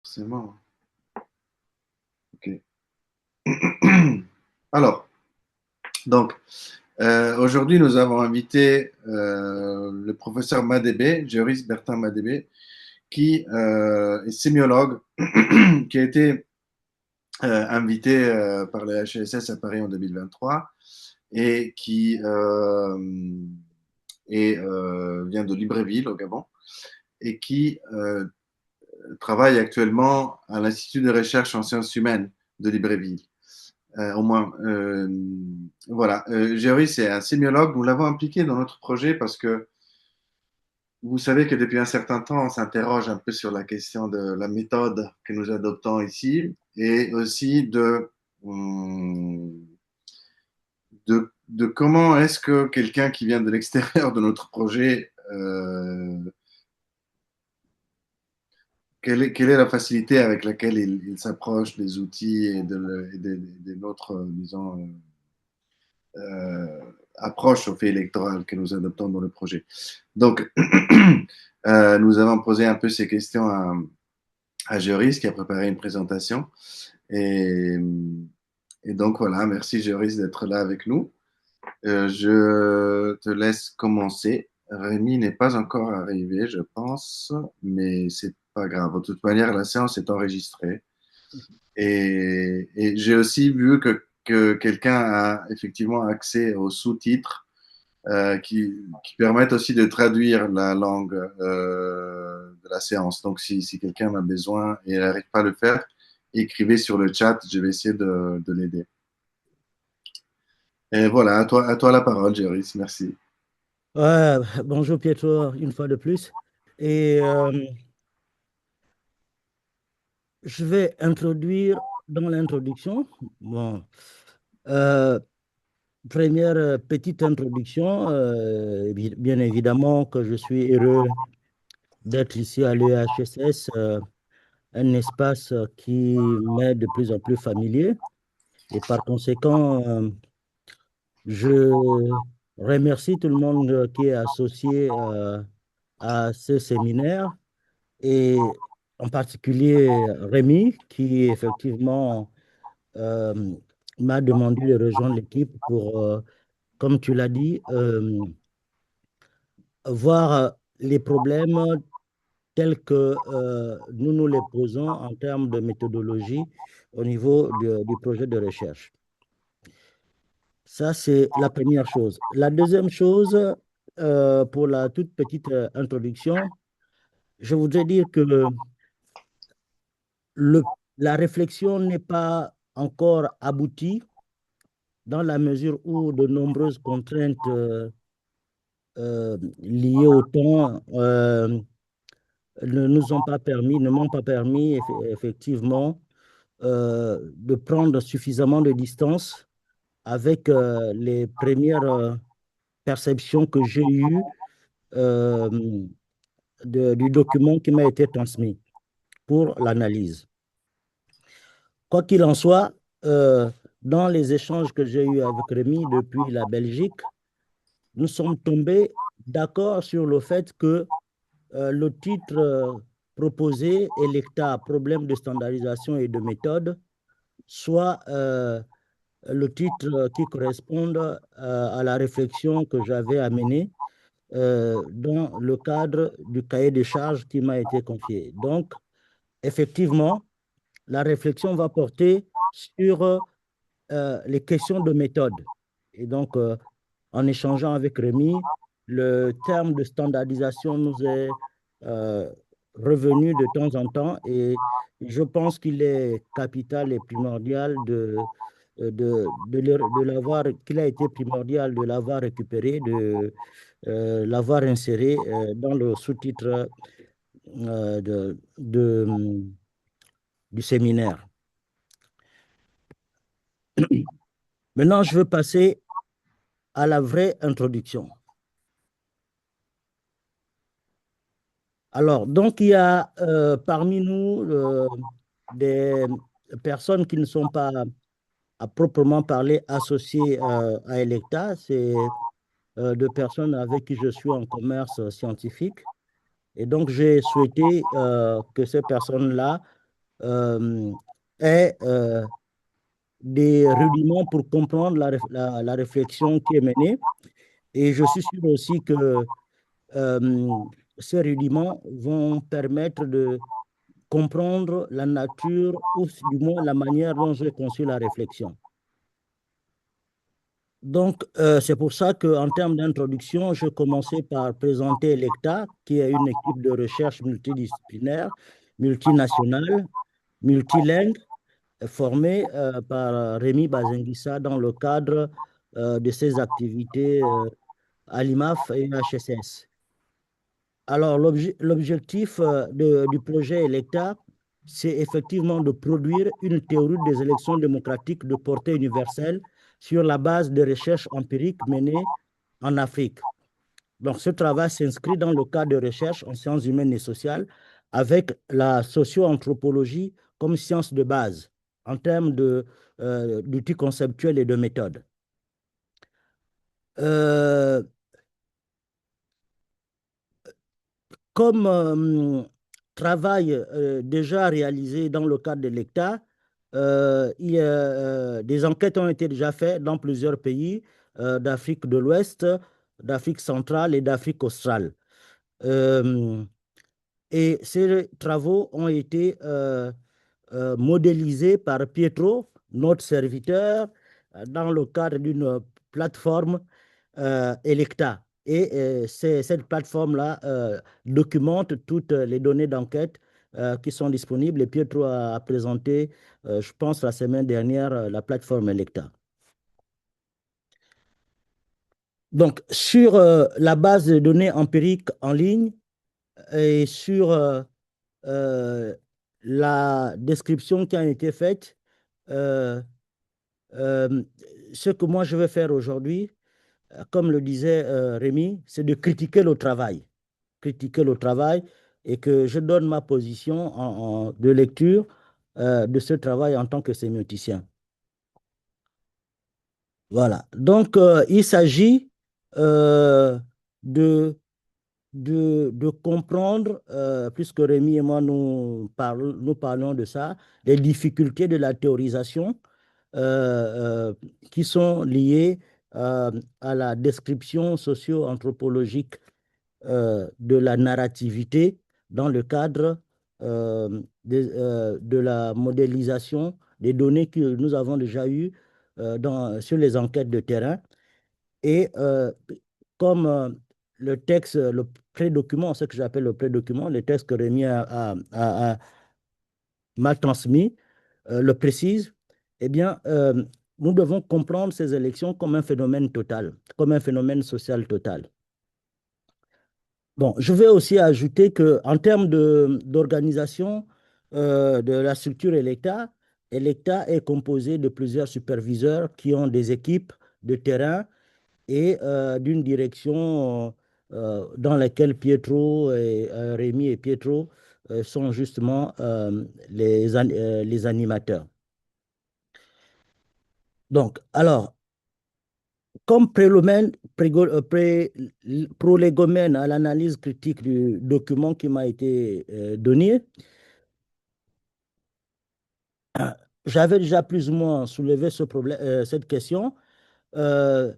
Forcément. Ok. Alors, donc, aujourd'hui, nous avons invité le professeur Madébé, Joris Bertin Madébé, qui est sémiologue, qui a été invité par le HESS à Paris en 2023 et qui vient de Libreville, au Gabon, et qui travaille actuellement à l'Institut de recherche en sciences humaines de Libreville. Au moins, voilà. Géry, c'est un sémiologue. Nous l'avons impliqué dans notre projet parce que vous savez que depuis un certain temps, on s'interroge un peu sur la question de la méthode que nous adoptons ici et aussi hum, de comment est-ce que quelqu'un qui vient de l'extérieur de notre projet, quelle est la facilité avec laquelle il s'approche des outils et de notre, disons, euh, approche au fait électoral que nous adoptons dans le projet. Donc, nous avons posé un peu ces questions à Joris qui a préparé une présentation. Et, et donc voilà, merci Joris d'être là avec nous. Je te laisse commencer. Rémi n'est pas encore arrivé, je pense, mais c'est pas grave. De toute manière, la séance est enregistrée. Et j'ai aussi vu que quelqu'un a effectivement accès aux sous-titres qui permettent aussi de traduire la langue de la séance. Donc, si quelqu'un en a besoin et n'arrive pas à le faire, écrivez sur le chat, je vais essayer de l'aider. Et voilà, à toi la parole, Jéris, merci. Bonjour Pietro, une fois de plus. Et je vais introduire dans l'introduction, bon, euh, première petite introduction, bien évidemment que je suis heureux d'être ici à l'EHSS, un espace qui m'est de plus en plus familier. Et par conséquent, je remercie tout le monde qui est associé à ce séminaire et en particulier Rémi qui effectivement euh, m'a demandé de rejoindre l'équipe pour, comme tu l'as dit, voir les problèmes tels que nous nous les posons en termes de méthodologie au niveau du projet de recherche. Ça, c'est la première chose. La deuxième chose, pour la toute petite introduction, je voudrais dire que la réflexion n'est pas encore aboutie dans la mesure où de nombreuses contraintes liées au temps ne nous ont pas permis, ne m'ont pas permis effectivement de prendre suffisamment de distance avec les premières perceptions que j'ai eues euh, du document qui m'a été transmis pour l'analyse. Quoi qu'il en soit, euh, dans les échanges que j'ai eus avec Rémi depuis la Belgique, nous sommes tombés d'accord sur le fait que le titre proposé, Electa, problème de standardisation et de méthode, soit le titre qui corresponde à la réflexion que j'avais amenée dans le cadre du cahier des charges qui m'a été confié. Donc, effectivement, la réflexion va porter sur les questions de méthode. Et donc, en échangeant avec Rémi, le terme de standardisation nous est euh, revenu de temps en temps et je pense qu'il est capital et primordial de l'avoir, qu'il a été primordial de l'avoir récupéré, de l'avoir inséré dans le sous-titre du séminaire. Maintenant, je veux passer à la vraie introduction. Alors, donc, il y a parmi nous des personnes qui ne sont pas à proprement parler associées à Electa. C'est deux personnes avec qui je suis en commerce scientifique. Et donc, j'ai souhaité que ces personnes-là euh, est des rudiments pour comprendre la réflexion qui est menée. Et je suis sûr aussi que euh, ces rudiments vont permettre de comprendre la nature ou du moins la manière dont j'ai conçu la réflexion. Donc, c'est pour ça qu'en termes d'introduction, je commençais par présenter l'ECTA, qui est une équipe de recherche multidisciplinaire, multinationale, multilingue, formée par Rémi Bazenguissa dans le cadre de ses activités à l'IMAF et HSS. Alors, l'objectif du projet ELECTA, c'est effectivement de produire une théorie des élections démocratiques de portée universelle sur la base de recherches empiriques menées en Afrique. Donc, ce travail s'inscrit dans le cadre de recherche en sciences humaines et sociales avec la socio-anthropologie comme science de base en termes d'outils conceptuels et de méthodes. Euh, Comme travail déjà réalisé dans le cadre de l'ECTA, des enquêtes ont été déjà faites dans plusieurs pays d'Afrique de l'Ouest, d'Afrique centrale et d'Afrique australe. Euh, et ces travaux ont été modélisés par Pietro, notre serviteur, dans le cadre d'une plateforme Electa. Et cette plateforme-là documente toutes les données d'enquête qui sont disponibles. Et Pietro a présenté, je pense, la semaine dernière, la plateforme Electa. Donc, sur la base de données empiriques en ligne et sur euh, la description qui a été faite, euh, euh, ce que moi je vais faire aujourd'hui, comme le disait Rémi, c'est de critiquer le travail. Critiquer le travail et que je donne ma position de lecture de ce travail en tant que sémioticien. Voilà. Donc, il s'agit euh, de, de comprendre, puisque Rémi et moi nous parlons de ça, les difficultés de la théorisation qui sont liées à la description socio-anthropologique de la narrativité dans le cadre de la modélisation des données que nous avons déjà eues sur les enquêtes de terrain. Et comme le texte, le pré-document, ce que j'appelle le pré-document, le texte que Rémi m'a transmis, le précise, eh bien, nous devons comprendre ces élections comme un phénomène total, comme un phénomène social total. Bon, je vais aussi ajouter qu'en termes d'organisation de la structure Electa, Electa est composé de plusieurs superviseurs qui ont des équipes de terrain et d'une direction dans laquelle Pietro et Rémi et Pietro sont justement les animateurs. Donc, alors, comme prolégomène à l'analyse critique du document qui m'a été donné, j'avais déjà plus ou moins soulevé ce problème, cette question. Euh,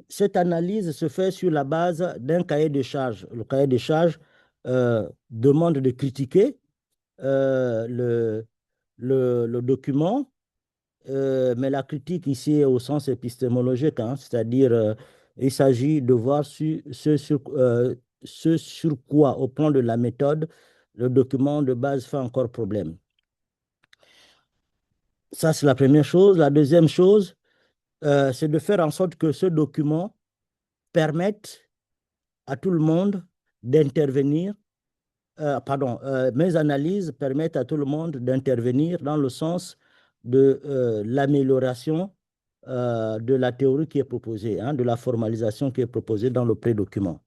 Cette analyse se fait sur la base d'un cahier de charges. Le cahier de charges demande de critiquer le document, mais la critique ici est au sens épistémologique, hein, c'est-à-dire il s'agit de voir ce sur quoi, au plan de la méthode, le document de base fait encore problème. Ça, c'est la première chose. La deuxième chose, c'est de faire en sorte que ce document permette à tout le monde d'intervenir, pardon, mes analyses permettent à tout le monde d'intervenir dans le sens de l'amélioration de la théorie qui est proposée, hein, de la formalisation qui est proposée dans le pré-document.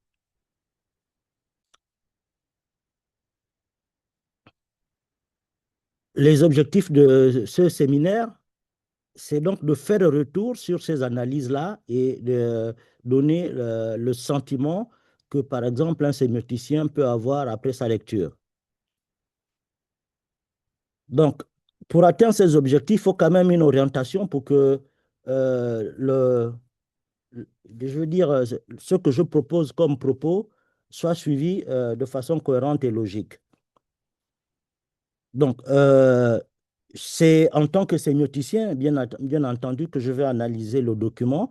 Les objectifs de ce séminaire, c'est donc de faire un retour sur ces analyses-là et de donner le sentiment que, par exemple, un sémioticien peut avoir après sa lecture. Donc, pour atteindre ces objectifs, il faut quand même une orientation pour que le, je veux dire, ce que je propose comme propos soit suivi de façon cohérente et logique. Donc, c'est en tant que sémioticien, bien entendu, que je vais analyser le document,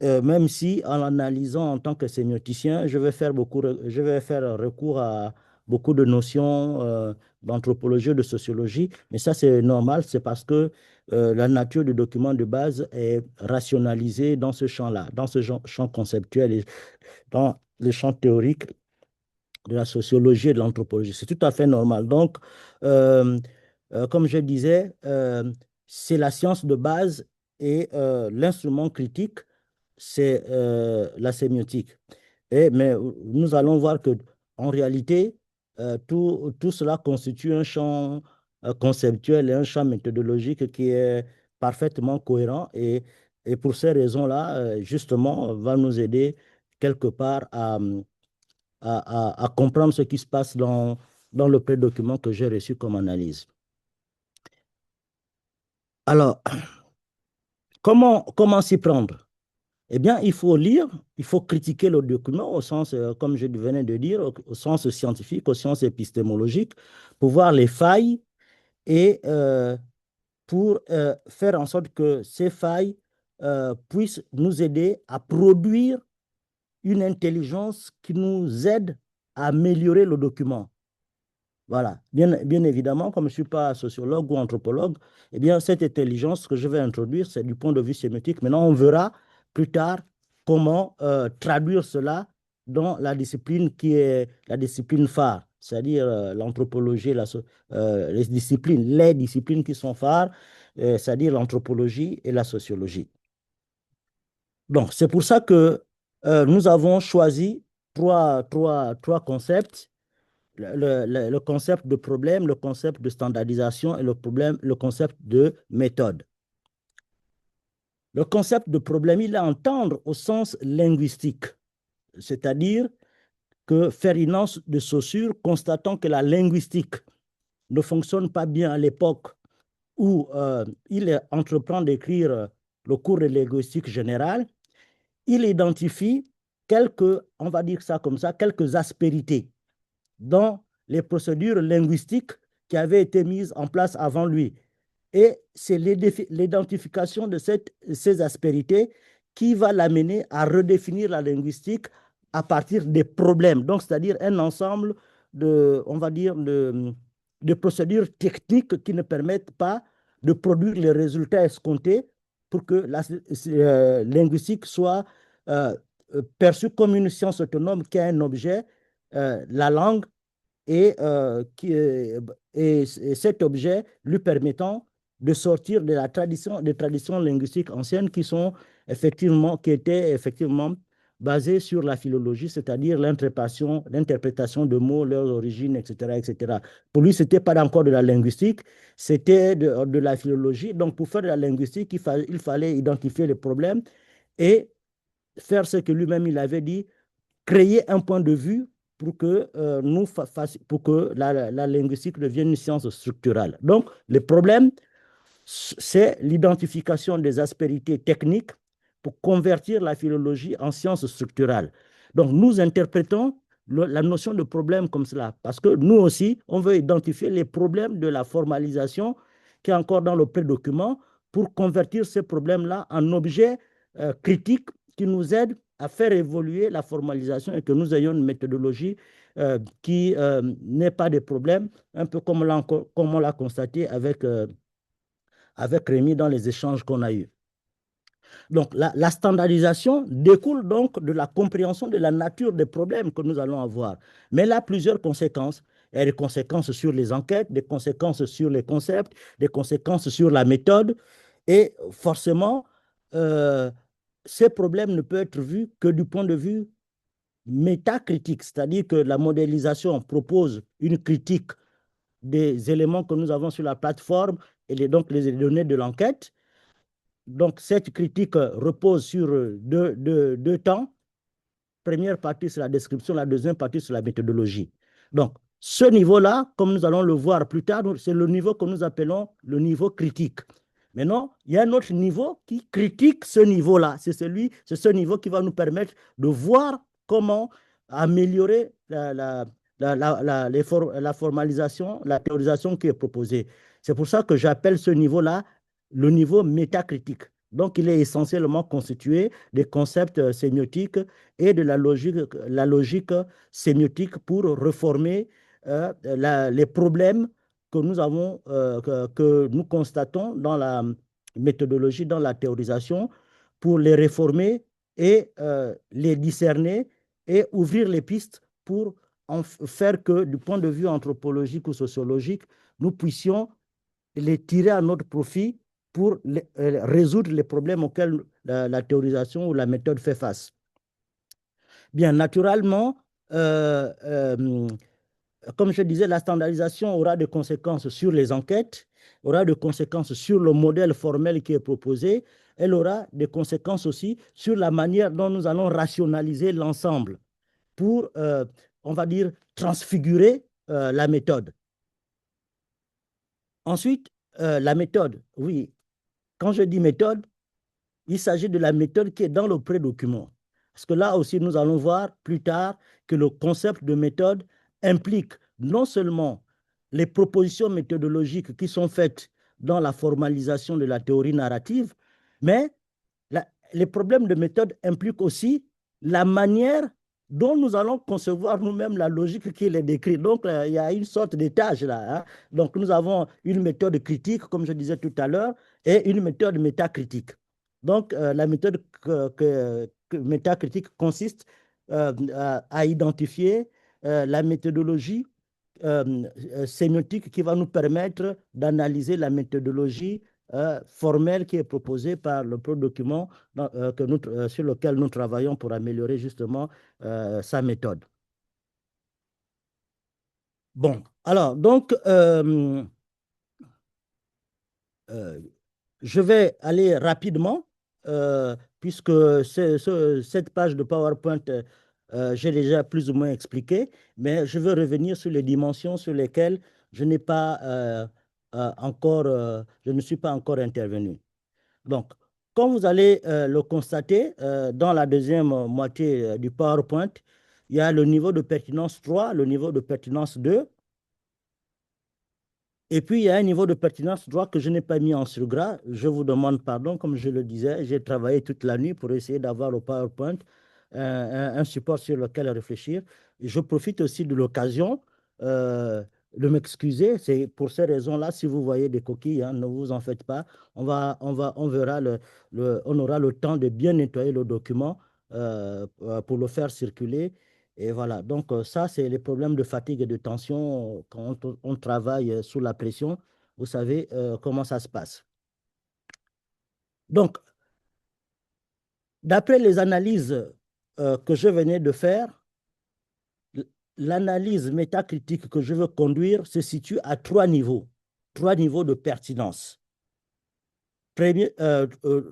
même si en l'analysant en tant que sémioticien, je vais faire recours à beaucoup de notions d'anthropologie ou de sociologie, mais ça c'est normal, c'est parce que la nature du document de base est rationalisée dans ce champ-là, dans ce champ conceptuel et dans le champ théorique de la sociologie et de l'anthropologie. C'est tout à fait normal. Donc, euh, comme je disais, c'est la science de base et l'instrument critique, c'est la sémiotique. Mais nous allons voir que en réalité, tout cela constitue un champ conceptuel et un champ méthodologique qui est parfaitement cohérent et pour ces raisons-là, justement, va nous aider quelque part à comprendre ce qui se passe dans le pré-document que j'ai reçu comme analyse. Alors, comment s'y prendre? Eh bien, il faut lire, il faut critiquer le document au sens, comme je venais de dire, au sens scientifique, au sens épistémologique, pour voir les failles et pour faire en sorte que ces failles puissent nous aider à produire une intelligence qui nous aide à améliorer le document. Voilà. Bien évidemment, comme je ne suis pas sociologue ou anthropologue, eh bien, cette intelligence que je vais introduire, c'est du point de vue sémiotique. Maintenant, on verra plus tard comment traduire cela dans la discipline qui est la discipline phare, c'est-à-dire l'anthropologie, les disciplines qui sont phares, c'est-à-dire l'anthropologie et la sociologie. Donc, c'est pour ça que nous avons choisi trois concepts le concept de problème, le concept de standardisation et le concept de méthode. Le concept de problème, il est à entendre au sens linguistique, c'est-à-dire que faire une lance de Saussure, constatant que la linguistique ne fonctionne pas bien à l'époque où il entreprend d'écrire le cours de linguistique générale, il identifie on va dire ça comme ça, quelques aspérités dans les procédures linguistiques qui avaient été mises en place avant lui. Et c'est l'identification de ces aspérités qui va l'amener à redéfinir la linguistique à partir des problèmes. Donc, c'est-à-dire un ensemble on va dire, de procédures techniques qui ne permettent pas de produire les résultats escomptés pour que la linguistique soit euh, perçue comme une science autonome qui a un objet, la langue, et, et cet objet lui permettant de sortir de la tradition, des traditions linguistiques anciennes qui étaient effectivement basées sur la philologie, c'est-à-dire l'interprétation de mots, leurs origines, etc., etc. Pour lui, ce n'était pas encore de la linguistique, c'était de la philologie. Donc, pour faire de la linguistique, il fallait identifier les problèmes et faire ce que lui-même il avait dit, créer un point de vue pour que, pour que la linguistique devienne une science structurale. Donc, le problème, c'est l'identification des aspérités techniques pour convertir la philologie en science structurale. Donc, nous interprétons la notion de problème comme cela, parce que nous aussi, on veut identifier les problèmes de la formalisation qui est encore dans le pré-document pour convertir ces problèmes-là en objets critiques qui nous aident à faire évoluer la formalisation et que nous ayons une méthodologie qui n'est pas de problème, un peu comme on l'a constaté avec Rémi dans les échanges qu'on a eus. Donc, la standardisation découle donc de la compréhension de la nature des problèmes que nous allons avoir. Mais elle a plusieurs conséquences. Elle a des conséquences sur les enquêtes, des conséquences sur les concepts, des conséquences sur la méthode. Et forcément, euh, ces problèmes ne peuvent être vus que du point de vue métacritique, c'est-à-dire que la modélisation propose une critique des éléments que nous avons sur la plateforme et donc les données de l'enquête. Donc, cette critique repose sur deux temps. Première partie, c'est la description, la deuxième partie, c'est la méthodologie. Donc, Ce niveau-là, comme nous allons le voir plus tard, c'est le niveau que nous appelons le niveau critique. Maintenant, il y a un autre niveau qui critique ce niveau-là. C'est ce niveau qui va nous permettre de voir comment améliorer la formalisation, la théorisation qui est proposée. C'est pour ça que j'appelle ce niveau-là le niveau métacritique. Donc, il est essentiellement constitué des concepts sémiotiques et de la logique sémiotique pour reformer les problèmes que nous avons, que nous constatons dans la méthodologie, dans la théorisation, pour les réformer et les discerner et ouvrir les pistes pour en faire que, du point de vue anthropologique ou sociologique, nous puissions les tirer à notre profit pour résoudre les problèmes auxquels la théorisation ou la méthode fait face. Bien, naturellement, comme je disais, la standardisation aura des conséquences sur les enquêtes, aura des conséquences sur le modèle formel qui est proposé, elle aura des conséquences aussi sur la manière dont nous allons rationaliser l'ensemble pour, on va dire, transfigurer la méthode. Ensuite, la méthode, oui, quand je dis méthode, il s'agit de la méthode qui est dans le pré-document. Parce que là aussi, nous allons voir plus tard que le concept de méthode implique non seulement les propositions méthodologiques qui sont faites dans la formalisation de la théorie narrative, mais les problèmes de méthode impliquent aussi la manière dont nous allons concevoir nous-mêmes la logique qui les décrit. Donc, il y a une sorte d'étage là. Hein. Donc, nous avons une méthode critique, comme je disais tout à l'heure, et une méthode métacritique. Donc, la méthode métacritique consiste à identifier la méthodologie sémiotique qui va nous permettre d'analyser la méthodologie formelle qui est proposée par le document sur lequel nous travaillons pour améliorer justement sa méthode. Bon, alors, donc, je vais aller rapidement, puisque cette page de PowerPoint, j'ai déjà plus ou moins expliqué, mais je veux revenir sur les dimensions sur lesquelles je n'ai pas encore, je ne suis pas encore intervenu. Donc, comme vous allez le constater, dans la deuxième moitié du PowerPoint, il y a le niveau de pertinence 3, le niveau de pertinence 2, et puis, il y a un niveau de pertinence droit que je n'ai pas mis en surgras. Je vous demande pardon, comme je le disais, j'ai travaillé toute la nuit pour essayer d'avoir au PowerPoint un support sur lequel réfléchir. Et je profite aussi de l'occasion de m'excuser. C'est pour ces raisons-là, si vous voyez des coquilles, hein, ne vous en faites pas. On verra on aura le temps de bien nettoyer le document pour le faire circuler. Et voilà, donc ça, c'est les problèmes de fatigue et de tension quand on travaille sous la pression. Vous savez comment ça se passe. Donc, d'après les analyses que je venais de faire, l'analyse métacritique que je veux conduire se situe à trois niveaux de pertinence.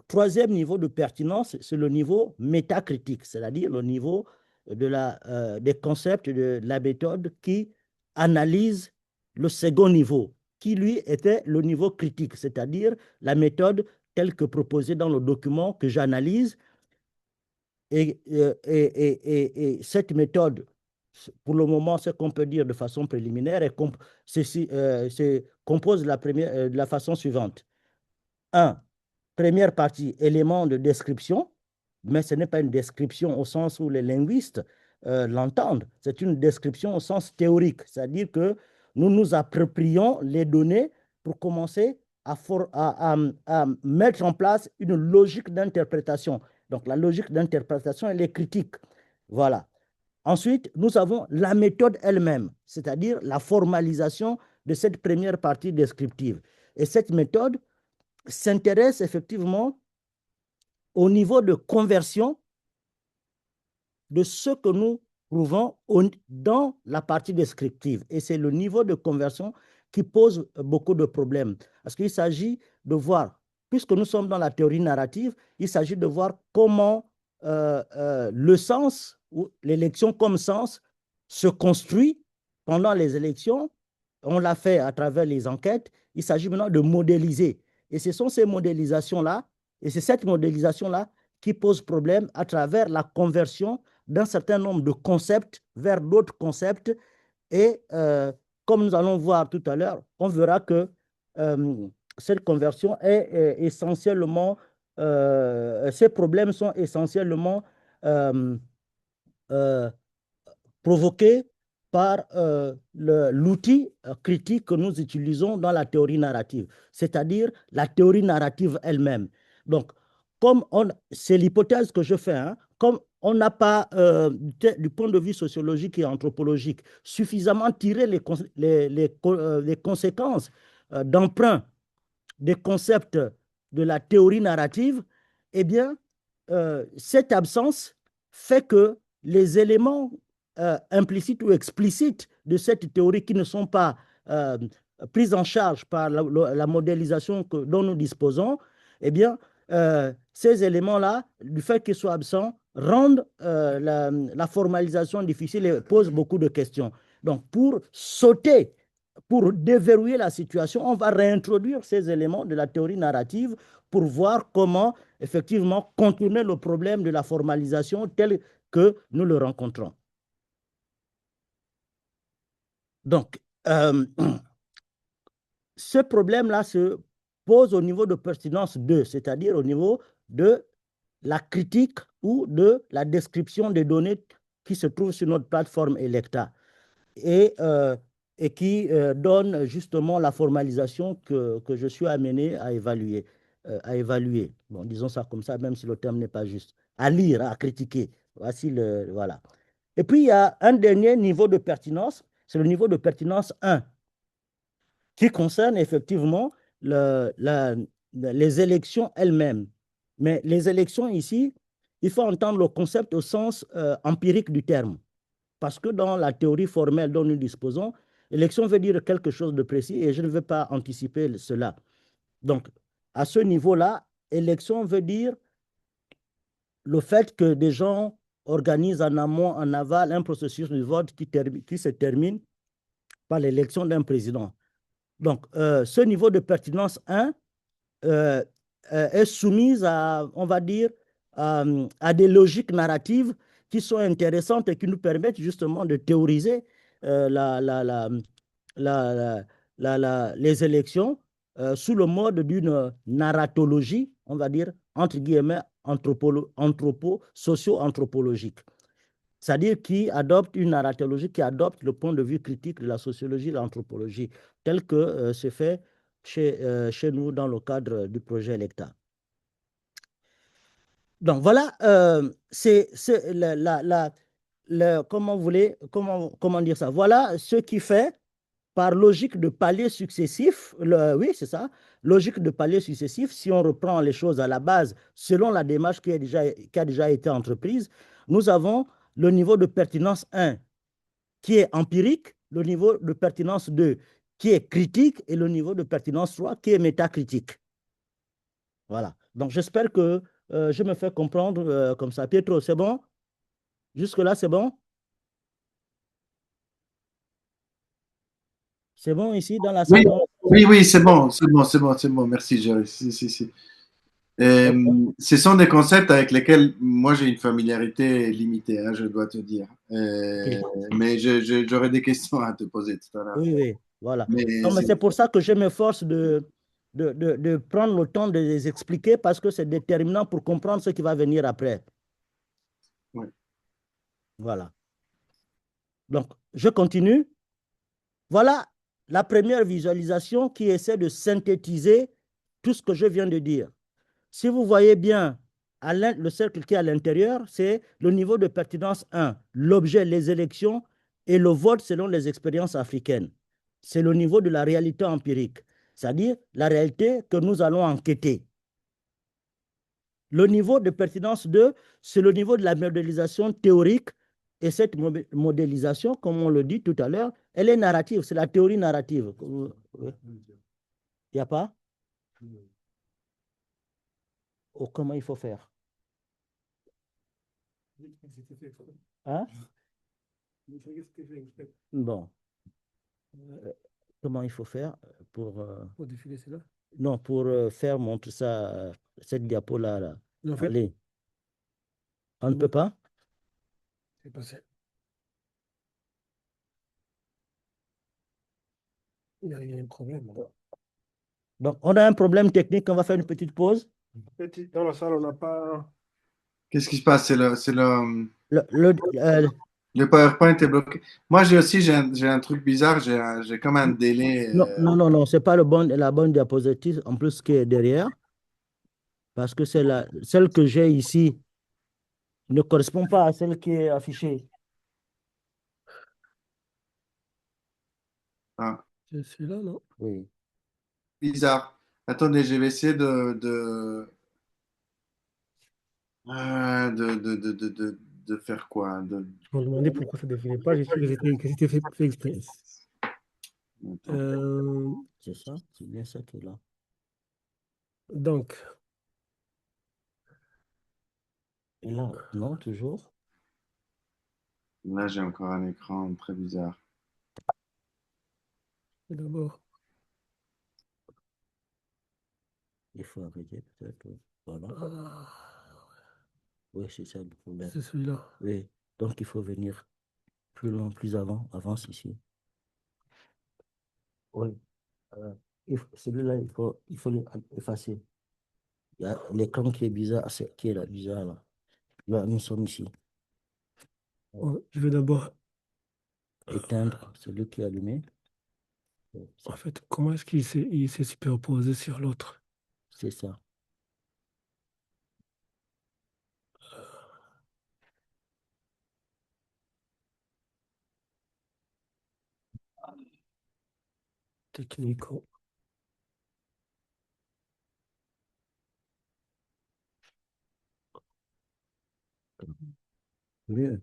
Troisième niveau de pertinence, c'est le niveau métacritique, c'est-à-dire le niveau des concepts de la méthode qui analyse le second niveau, qui lui était le niveau critique, c'est-à-dire la méthode telle que proposée dans le document que j'analyse. Et cette méthode, pour le moment, ce qu'on peut dire de façon préliminaire, compose de la façon suivante. 1. Première partie, élément de description, mais ce n'est pas une description au sens où les linguistes l'entendent. C'est une description au sens théorique, c'est-à-dire que nous nous approprions les données pour commencer à mettre en place une logique d'interprétation. Donc, la logique d'interprétation, elle est critique. Voilà. Ensuite, nous avons la méthode elle-même, c'est-à-dire la formalisation de cette première partie descriptive. Et cette méthode s'intéresse effectivement au niveau de conversion de ce que nous trouvons dans la partie descriptive. Et c'est le niveau de conversion qui pose beaucoup de problèmes. Parce qu'il s'agit de voir, puisque nous sommes dans la théorie narrative, il s'agit de voir comment le sens, ou l'élection comme sens, se construit pendant les élections, on l'a fait à travers les enquêtes, il s'agit maintenant de modéliser. Et ce sont ces modélisations-là, et c'est cette modélisation-là qui pose problème à travers la conversion d'un certain nombre de concepts vers d'autres concepts. Et comme nous allons voir tout à l'heure, on verra que euh, cette conversion est essentiellement, ces problèmes sont essentiellement euh, euh, provoqués par l'outil critique que nous utilisons dans la théorie narrative, c'est-à-dire la théorie narrative elle-même. Donc, c'est l'hypothèse que je fais, hein, comme on n'a pas, du point de vue sociologique et anthropologique, suffisamment tiré les conséquences d'emprunt des concepts de la théorie narrative, eh bien, cette absence fait que les éléments implicites ou explicites de cette théorie qui ne sont pas euh, pris en charge par la modélisation dont nous disposons, eh bien, ces éléments-là, du fait qu'ils soient absents, rendent la formalisation difficile et posent beaucoup de questions. Donc, pour déverrouiller la situation, on va réintroduire ces éléments de la théorie narrative pour voir comment, effectivement, contourner le problème de la formalisation tel que nous le rencontrons. Donc, ce problème-là se pose au niveau de pertinence 2, c'est-à-dire au niveau de la critique ou de la description des données qui se trouvent sur notre plateforme Electa. Et, et qui donne justement la formalisation que je suis amené à évaluer. Bon, disons ça comme ça, même si le terme n'est pas juste. À lire, à critiquer. Voici le. Voilà. Et puis, il y a un dernier niveau de pertinence, c'est le niveau de pertinence 1, qui concerne effectivement les élections elles-mêmes. Mais les élections ici, il faut entendre le concept au sens empirique du terme. Parce que dans la théorie formelle dont nous disposons, élection veut dire quelque chose de précis et je ne veux pas anticiper cela. Donc, à ce niveau-là, élection veut dire le fait que des gens organisent en amont, en aval, un processus de vote qui se termine par l'élection d'un président. Donc, ce niveau de pertinence 1 euh, est soumise à, on va dire, à des logiques narratives qui sont intéressantes et qui nous permettent justement de théoriser euh, la, la, la, la, les élections sous le mode d'une narratologie, on va dire, entre guillemets, socio-anthropologique. C'est-à-dire qui adopte une narratologie, qui adopte le point de vue critique de la sociologie et de l'anthropologie, tel que se fait chez nous dans le cadre du projet Electa. Donc voilà, c'est comment vous voulez, comment dire ça? Voilà ce qui fait par logique de paliers successifs, oui, c'est ça, logique de paliers successifs, si on reprend les choses à la base, selon la démarche qui a déjà été entreprise, nous avons le niveau de pertinence 1 qui est empirique, le niveau de pertinence 2 qui est critique et le niveau de pertinence 3 qui est métacritique. Voilà. Donc j'espère que je me fais comprendre comme ça. Pietro, c'est bon? Jusque-là, c'est bon? C'est bon ici dans la Oui, salle? oui, oui, c'est bon, c'est bon, c'est bon, c'est bon. Merci, Jerry. Si, si, si. OK. Ce sont des concepts avec lesquels moi j'ai une familiarité limitée, hein, je dois te dire. OK. Mais j'aurais des questions à te poser tout à l'heure. Oui, oui, voilà. Mais Non, mais c'est pour ça que je m'efforce de prendre le temps de les expliquer parce que c'est déterminant pour comprendre ce qui va venir après. ouais. Voilà. Donc, je continue. Voilà la première visualisation qui essaie de synthétiser tout ce que je viens de dire. Si vous voyez bien le cercle qui est à l'intérieur, c'est le niveau de pertinence 1, l'objet, les élections et le vote selon les expériences africaines. C'est le niveau de la réalité empirique, c'est-à-dire la réalité que nous allons enquêter. Le niveau de pertinence 2, c'est le niveau de la modélisation théorique. Et cette modélisation, comme on le dit tout à l'heure, elle est narrative, c'est la théorie narrative. Il n'y a pas? Oh, comment il faut faire? Hein? Bon. Euh, Comment il faut faire pour, Pour défiler cela. non, pour faire montrer ça, cette diapo-là, là, En en fait, ligne. On ne peut comment pas? c'est passé? Il y a un problème. Donc, on a un problème technique, on va faire une petite pause. Dans la salle, on n'a pas. Qu'est-ce qui se passe? Le, le, euh, Le PowerPoint est bloqué. Moi, j'ai un truc bizarre. J'ai comme un délai. non, non, non, non, c'est pas la bonne diapositive, en plus, qui est derrière, parce que c'est celle que j'ai ici ne correspond pas à celle qui est affichée. Ah, C'est celui-là, non? Oui. bizarre. Attendez, je vais essayer de faire quoi? Je me demandais pourquoi ça ne défilait pas. J'ai su que c'était fait exprès. Attends. Euh, C'est ça, c'est bien ça qui est là. donc, Et là, non, toujours. Là, j'ai encore un écran très bizarre. d'abord, Il faut arrêter peut-être. Voilà. ah, Oui, c'est ça le problème. c'est celui-là. Oui. Donc, il faut venir plus loin, plus avant. Avance ici. Oui. Celui-là, il faut l'effacer. Il y a l'écran qui est bizarre, qui est là, bizarre là. Là, nous sommes ici. Ouais, je vais d'abord. Éteindre celui qui est allumé. En fait, comment est-ce il s'est superposé sur l'autre? C'est ça. Technico. Mieux.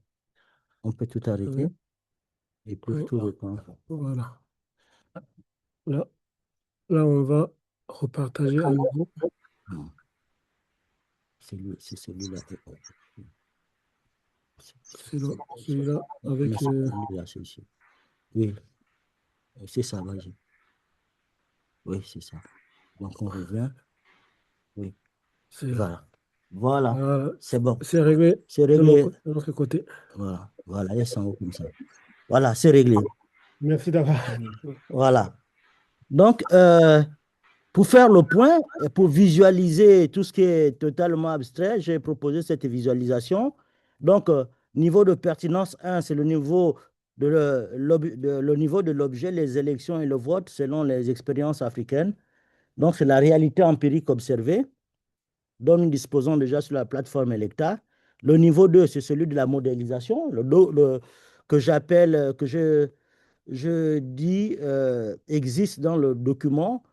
On peut tout arrêter Oui, et puis oui, tout reprendre. voilà. Là, là, on va repartager à nouveau. Non, c'est celui-là. C'est celui-là Non, avec. c'est celui-là, c'est ici. Oui, c'est ça, vas-y. Oui, c'est ça. Donc, on revient. Oui, C'est là. voilà. Voilà, Voilà. c'est bon. C'est réglé C'est réglé. de notre côté. Voilà, voilà, laisse en haut comme ça. Voilà, c'est réglé. Merci d'avoir. Voilà. Donc, pour faire le point et pour visualiser tout ce qui est totalement abstrait, j'ai proposé cette visualisation. Donc, niveau de pertinence 1, c'est le niveau le niveau de l'objet, les élections et le vote selon les expériences africaines. Donc, c'est la réalité empirique observée dont nous disposons déjà sur la plateforme Electa. Le niveau 2, c'est celui de la modélisation, que j'appelle, je dis, existe dans le document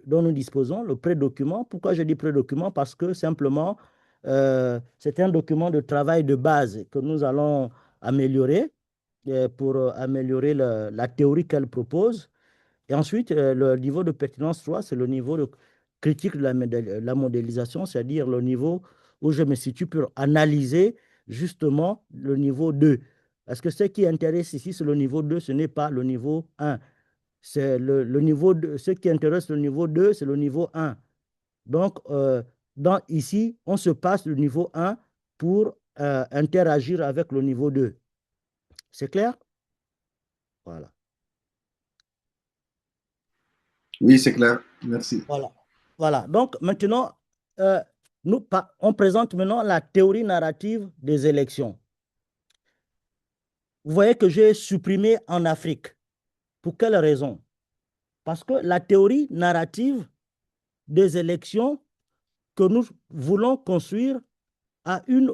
dont nous disposons, le pré-document. Pourquoi je dis pré-document? Parce que simplement, c'est un document de travail de base que nous allons améliorer pour améliorer la théorie qu'elle propose. Et ensuite, le niveau de pertinence 3, c'est le niveau de critique de la modélisation, c'est-à-dire le niveau où je me situe pour analyser justement le niveau 2. Parce que ce qui intéresse ici, c'est le niveau 2, ce n'est pas le niveau 1. C'est le niveau 2, ce qui intéresse le niveau 2, c'est le niveau 1. Donc, ici, on se passe le niveau 1 pour interagir avec le niveau 2. C'est clair? Voilà. Oui, c'est clair. Merci. Voilà. Voilà. Donc, maintenant, euh, on présente maintenant la théorie narrative des élections. Vous voyez que j'ai supprimé en Afrique. Pour quelle raison? Parce que la théorie narrative des élections que nous voulons construire a une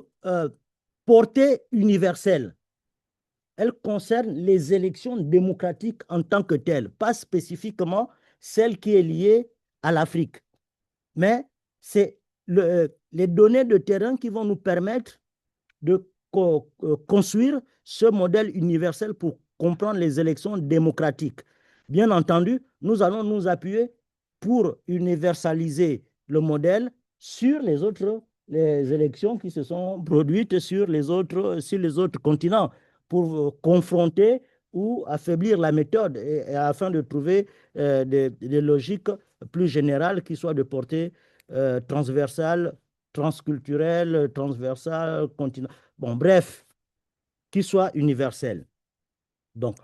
portée universelle. Elle concerne les élections démocratiques en tant que telles, pas spécifiquement celle qui est liée à l'Afrique. Mais c'est les données de terrain qui vont nous permettre de construire ce modèle universel pour comprendre les élections démocratiques. Bien entendu, nous allons nous appuyer pour universaliser le modèle sur les élections qui se sont produites sur les autres continents, pour confronter ou affaiblir la méthode et afin de trouver des logiques plus générales qui soient de portée transversale, transculturelle, transversale, continentale. Bon, bref, qui soient universelles. Donc,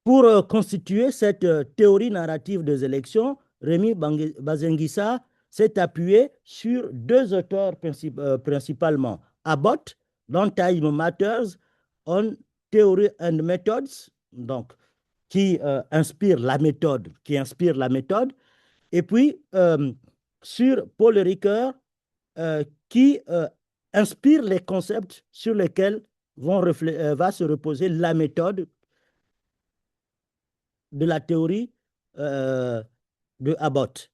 pour constituer cette théorie narrative des élections, Rémi Bazenguissa s'est appuyé sur deux auteurs principalement. Abbott, dans Time Matters, on Theory and Methods, donc, qui inspire la méthode, et puis sur Paul Ricoeur, qui inspire les concepts sur lesquels va se reposer la méthode de la théorie de Abbott.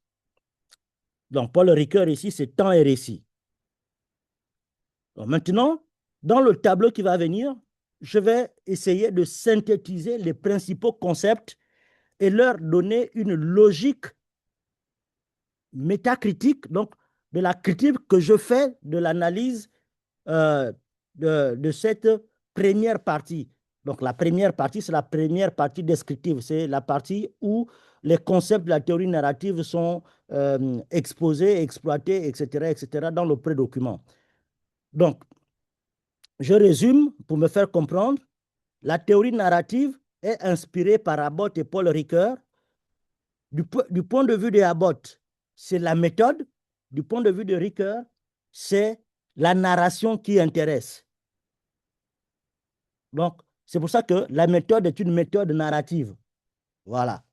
Donc, Paul Ricoeur ici, c'est temps et récit. Donc, maintenant, dans le tableau qui va venir, je vais essayer de synthétiser les principaux concepts et leur donner une logique métacritique, donc de la critique que je fais de l'analyse de cette première partie. Donc, la première partie, c'est la première partie descriptive. C'est la partie où les concepts de la théorie narrative sont exposés, exploités, etc., dans le pré-document. Donc, je résume pour me faire comprendre. La théorie narrative est inspirée par Abbott et Paul Ricoeur. Du point de vue de Abbott, c'est la méthode. Du point de vue de Ricoeur, c'est la narration qui intéresse. Donc, c'est pour ça que la méthode est une méthode narrative. Voilà.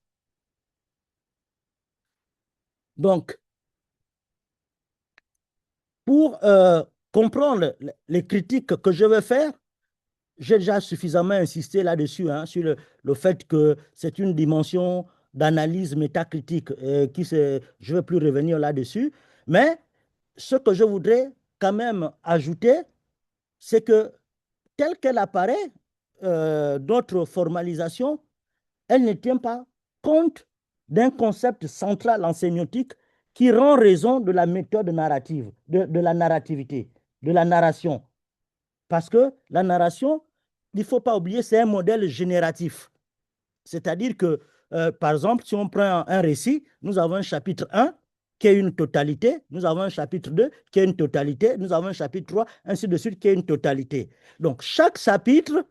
Donc, pour comprendre les critiques que je vais faire, j'ai déjà suffisamment insisté là-dessus, hein, sur le fait que c'est une dimension d'analyse métacritique. Je ne vais plus revenir là-dessus. Mais ce que je voudrais quand même ajouter, c'est que telle qu'elle apparaît, notre formalisation, elle ne tient pas compte d'un concept central en sémiotique qui rend raison de la méthode narrative, de la narrativité, de la narration. Parce que la narration, il ne faut pas oublier, c'est un modèle génératif. C'est-à-dire que, par exemple, si on prend un récit, nous avons un chapitre 1 qui est une totalité, nous avons un chapitre 2 qui est une totalité, nous avons un chapitre 3, ainsi de suite, qui est une totalité. Donc, chaque chapitre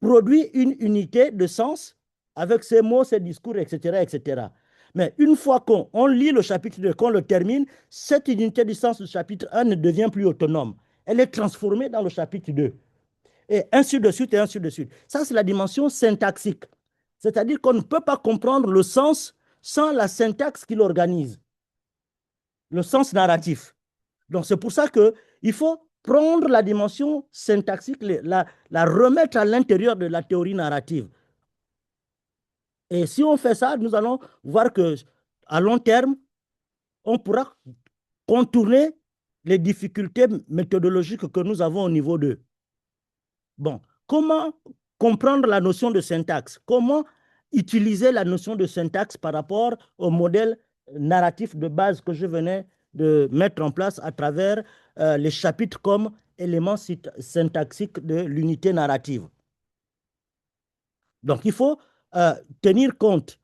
produit une unité de sens avec ses mots, ses discours, etc., etc. Mais une fois qu'on lit le chapitre 2, qu'on le termine, cette unité de sens du chapitre 1 ne devient plus autonome. Elle est transformée dans le chapitre 2. Et ainsi de suite, et ainsi de suite. Ça, c'est la dimension syntaxique. C'est-à-dire qu'on ne peut pas comprendre le sens sans la syntaxe qui l'organise, le sens narratif. Donc, c'est pour ça qu'il faut prendre la dimension syntaxique, la remettre à l'intérieur de la théorie narrative. Et si on fait ça, nous allons voir qu'à long terme, on pourra contourner les difficultés méthodologiques que nous avons au niveau 2. Bon, comment comprendre la notion de syntaxe? Comment utiliser la notion de syntaxe par rapport au modèle narratif de base que je venais de mettre en place à travers les chapitres comme éléments syntaxiques de l'unité narrative? Donc, il faut tenir compte,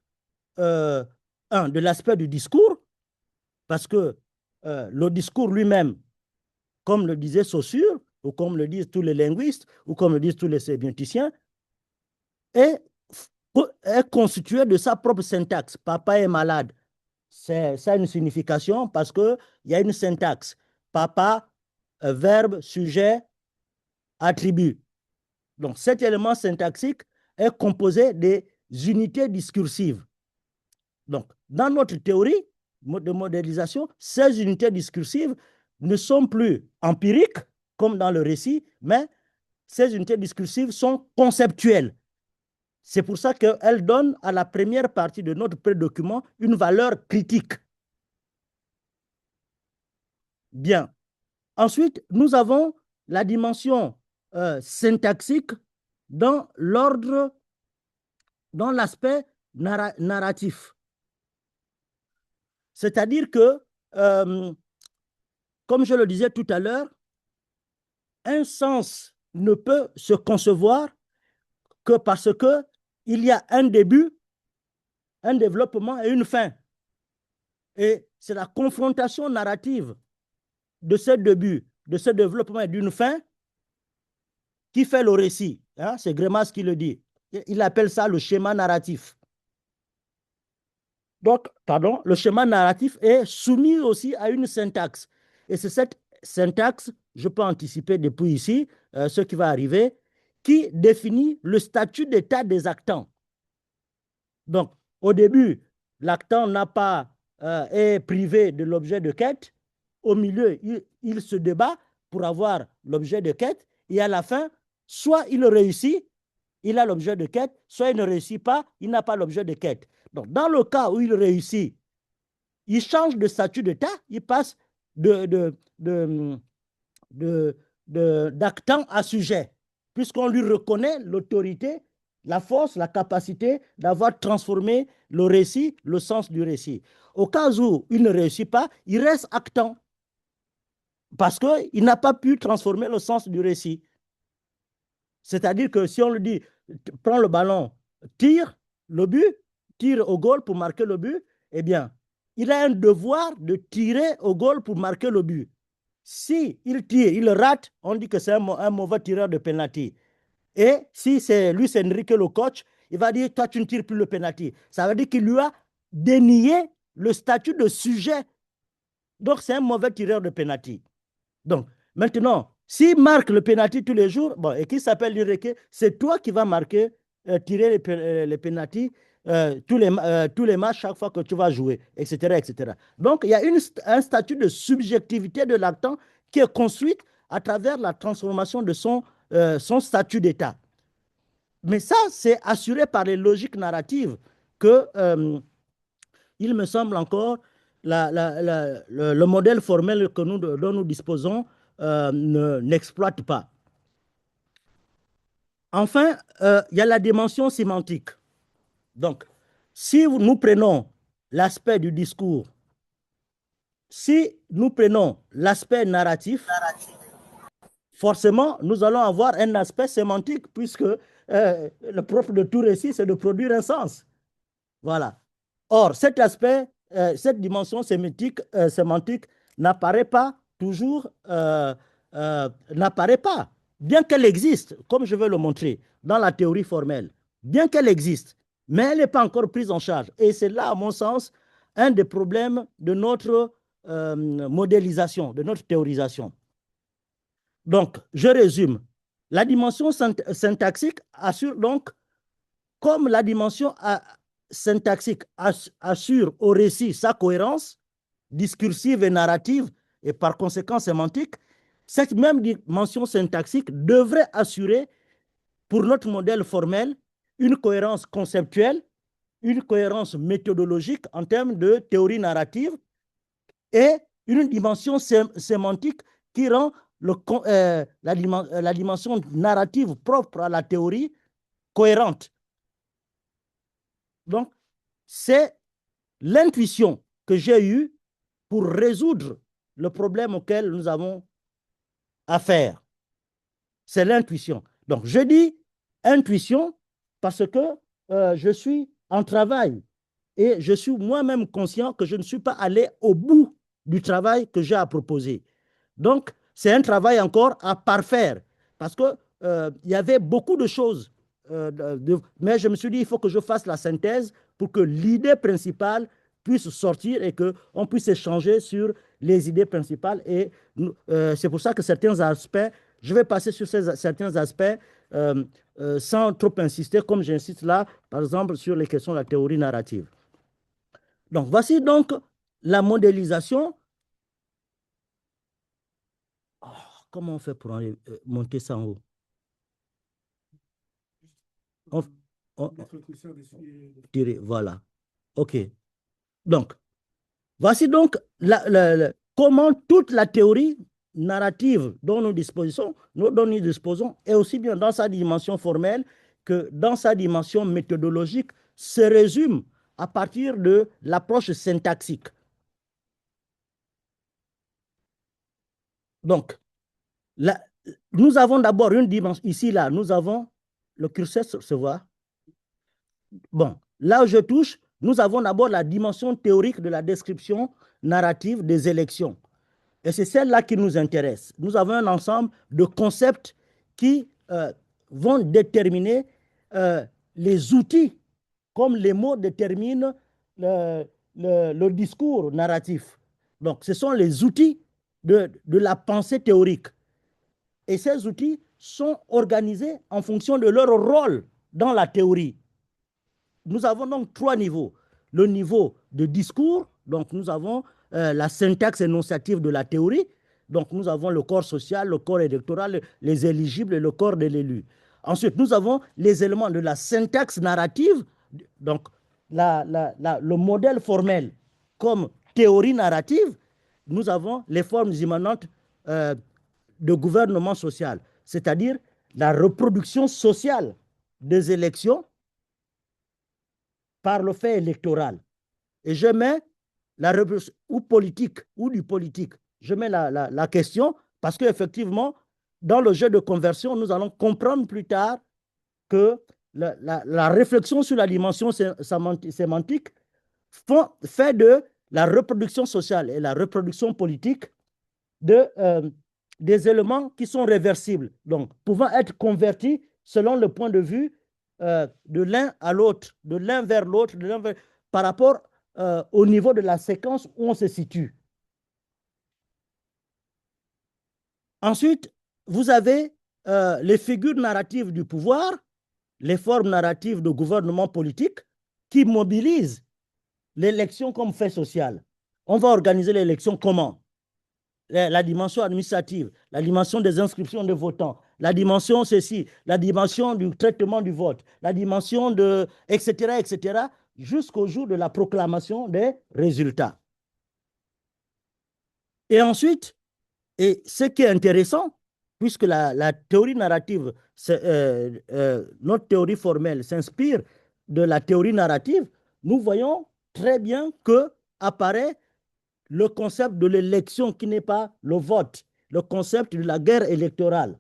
de l'aspect du discours, parce que le discours lui-même, comme le disait Saussure, ou comme le disent tous les linguistes, ou comme le disent tous les sémioticiens, est constitué de sa propre syntaxe. Papa est malade. Ça a une signification parce qu'il y a une syntaxe. Papa, verbe, sujet, attribut. Donc, cet élément syntaxique est composé des unités discursives. Donc, dans notre théorie de modélisation, ces unités discursives ne sont plus empiriques, comme dans le récit, mais ces unités discursives sont conceptuelles. C'est pour ça qu'elles donnent à la première partie de notre pré-document une valeur critique. Bien. Ensuite, nous avons la dimension syntaxique dans l'ordre, dans l'aspect narratif. C'est-à-dire que, comme je le disais tout à l'heure, un sens ne peut se concevoir que parce que il y a un début, un développement et une fin. Et c'est la confrontation narrative de ce début, de ce développement et d'une fin qui fait le récit. Hein? C'est Grémas qui le dit. Il appelle ça le schéma narratif. Donc, pardon, le schéma narratif est soumis aussi à une syntaxe. Et c'est cette syntaxe, je peux anticiper depuis ici, ce qui va arriver, qui définit le statut d'état des actants. Donc, au début, l'actant n'a pas, est privé de l'objet de quête. Au milieu, il se débat pour avoir l'objet de quête. Et à la fin, soit il réussit, il a l'objet de quête, soit il ne réussit pas, il n'a pas l'objet de quête. Donc, dans le cas où il réussit, il change de statut d'état, il passe d'actant à sujet, puisqu'on lui reconnaît l'autorité, la force, la capacité d'avoir transformé le récit, le sens du récit. Au cas où il ne réussit pas, il reste actant, parce qu'il n'a pas pu transformer le sens du récit. C'est-à-dire que si on lui dit, prends le ballon, tire le but, tire au goal pour marquer le but, eh bien, il a un devoir de tirer au goal pour marquer le but. Si il tire, il rate, on dit que c'est un mauvais tireur de penalty. Et si c'est Luis Enrique le coach, il va dire, toi, tu ne tires plus le penalty. Ça veut dire qu'il lui a dénié le statut de sujet. Donc, c'est un mauvais tireur de penalty. Donc, maintenant, s'il marque le penalty tous les jours, bon, et qui s'appelle Enrique, c'est toi qui vas marquer, tirer les penalty tous les matchs chaque fois que tu vas jouer, etc. etc. Donc, il y a un statut de subjectivité de l'actant qui est construite à travers la transformation de son statut d'état. Mais ça, c'est assuré par les logiques narratives que, il me semble encore, le modèle formel dont nous disposons n'exploite pas. Enfin, il y a la dimension sémantique. Donc, si nous prenons l'aspect du discours, si nous prenons l'aspect narratif, forcément, nous allons avoir un aspect sémantique, puisque le propre de tout récit, c'est de produire un sens. Voilà. Or, cet aspect, cette dimension sémantique n'apparaît pas toujours, n'apparaît pas, bien qu'elle existe, comme je vais le montrer dans la théorie formelle, bien qu'elle existe, mais elle n'est pas encore prise en charge. Et c'est là, à mon sens, un des problèmes de notre modélisation, de notre théorisation. Donc, je résume. La dimension syntaxique assure donc, comme la dimension syntaxique assure au récit sa cohérence discursive et narrative et par conséquent sémantique, cette même dimension syntaxique devrait assurer pour notre modèle formel une cohérence conceptuelle, une cohérence méthodologique en termes de théorie narrative et une dimension sémantique qui rend la dimension narrative propre à la théorie cohérente. Donc, c'est l'intuition que j'ai eue pour résoudre le problème auquel nous avons affaire. C'est l'intuition. Donc, je dis intuition parce que je suis en travail et je suis moi-même conscient que je ne suis pas allé au bout du travail que j'ai à proposer. Donc, c'est un travail encore à parfaire parce qu'il y avait beaucoup de choses. Mais je me suis dit, il faut que je fasse la synthèse pour que l'idée principale puisse sortir et qu'on puisse échanger sur les idées principales. Et c'est pour ça que certains aspects, je vais passer sur certains aspects sans trop insister, comme j'insiste là, par exemple, sur les questions de la théorie narrative. Donc, voici donc la modélisation. Oh, comment on fait pour monter ça en haut? Tirer, voilà. OK. Donc, voici donc comment toute la théorie narrative dont nous disposons est aussi bien dans sa dimension formelle que dans sa dimension méthodologique, se résume à partir de l'approche syntaxique. Donc, nous avons d'abord une dimension, ici, là, nous avons, le curseur se voit, bon, là où je touche, nous avons d'abord la dimension théorique de la description narrative des élections. Et c'est celle-là qui nous intéresse. Nous avons un ensemble de concepts qui vont déterminer les outils, comme les mots déterminent le discours narratif. Donc, ce sont les outils de la pensée théorique. Et ces outils sont organisés en fonction de leur rôle dans la théorie. Nous avons donc trois niveaux. Le niveau de discours, donc nous avons la syntaxe énonciative de la théorie, donc nous avons le corps social, le corps électoral, les éligibles et le corps de l'élu. Ensuite, nous avons les éléments de la syntaxe narrative, donc le modèle formel comme théorie narrative. Nous avons les formes immanentes de gouvernement social, c'est-à-dire la reproduction sociale des élections par le fait électoral. Et je mets la reproduction ou politique ou du politique. Je mets la question parce qu'effectivement, dans le jeu de conversion, nous allons comprendre plus tard que la réflexion sur la dimension sémantique fait de la reproduction sociale et la reproduction politique des éléments qui sont réversibles, donc pouvant être convertis selon le point de vue de l'un à l'autre, de l'un vers l'autre, par rapport au niveau de la séquence où on se situe. Ensuite, vous avez les figures narratives du pouvoir, les formes narratives de gouvernement politique qui mobilisent l'élection comme fait social. On va organiser l'élection comment? La dimension administrative, la dimension des inscriptions de votants, la dimension ceci, la dimension du traitement du vote, la dimension de etc., etc., jusqu'au jour de la proclamation des résultats. Et ensuite, et ce qui est intéressant, puisque la théorie narrative, notre théorie formelle s'inspire de la théorie narrative, nous voyons très bien que apparaît le concept de l'élection qui n'est pas le vote, le concept de la guerre électorale.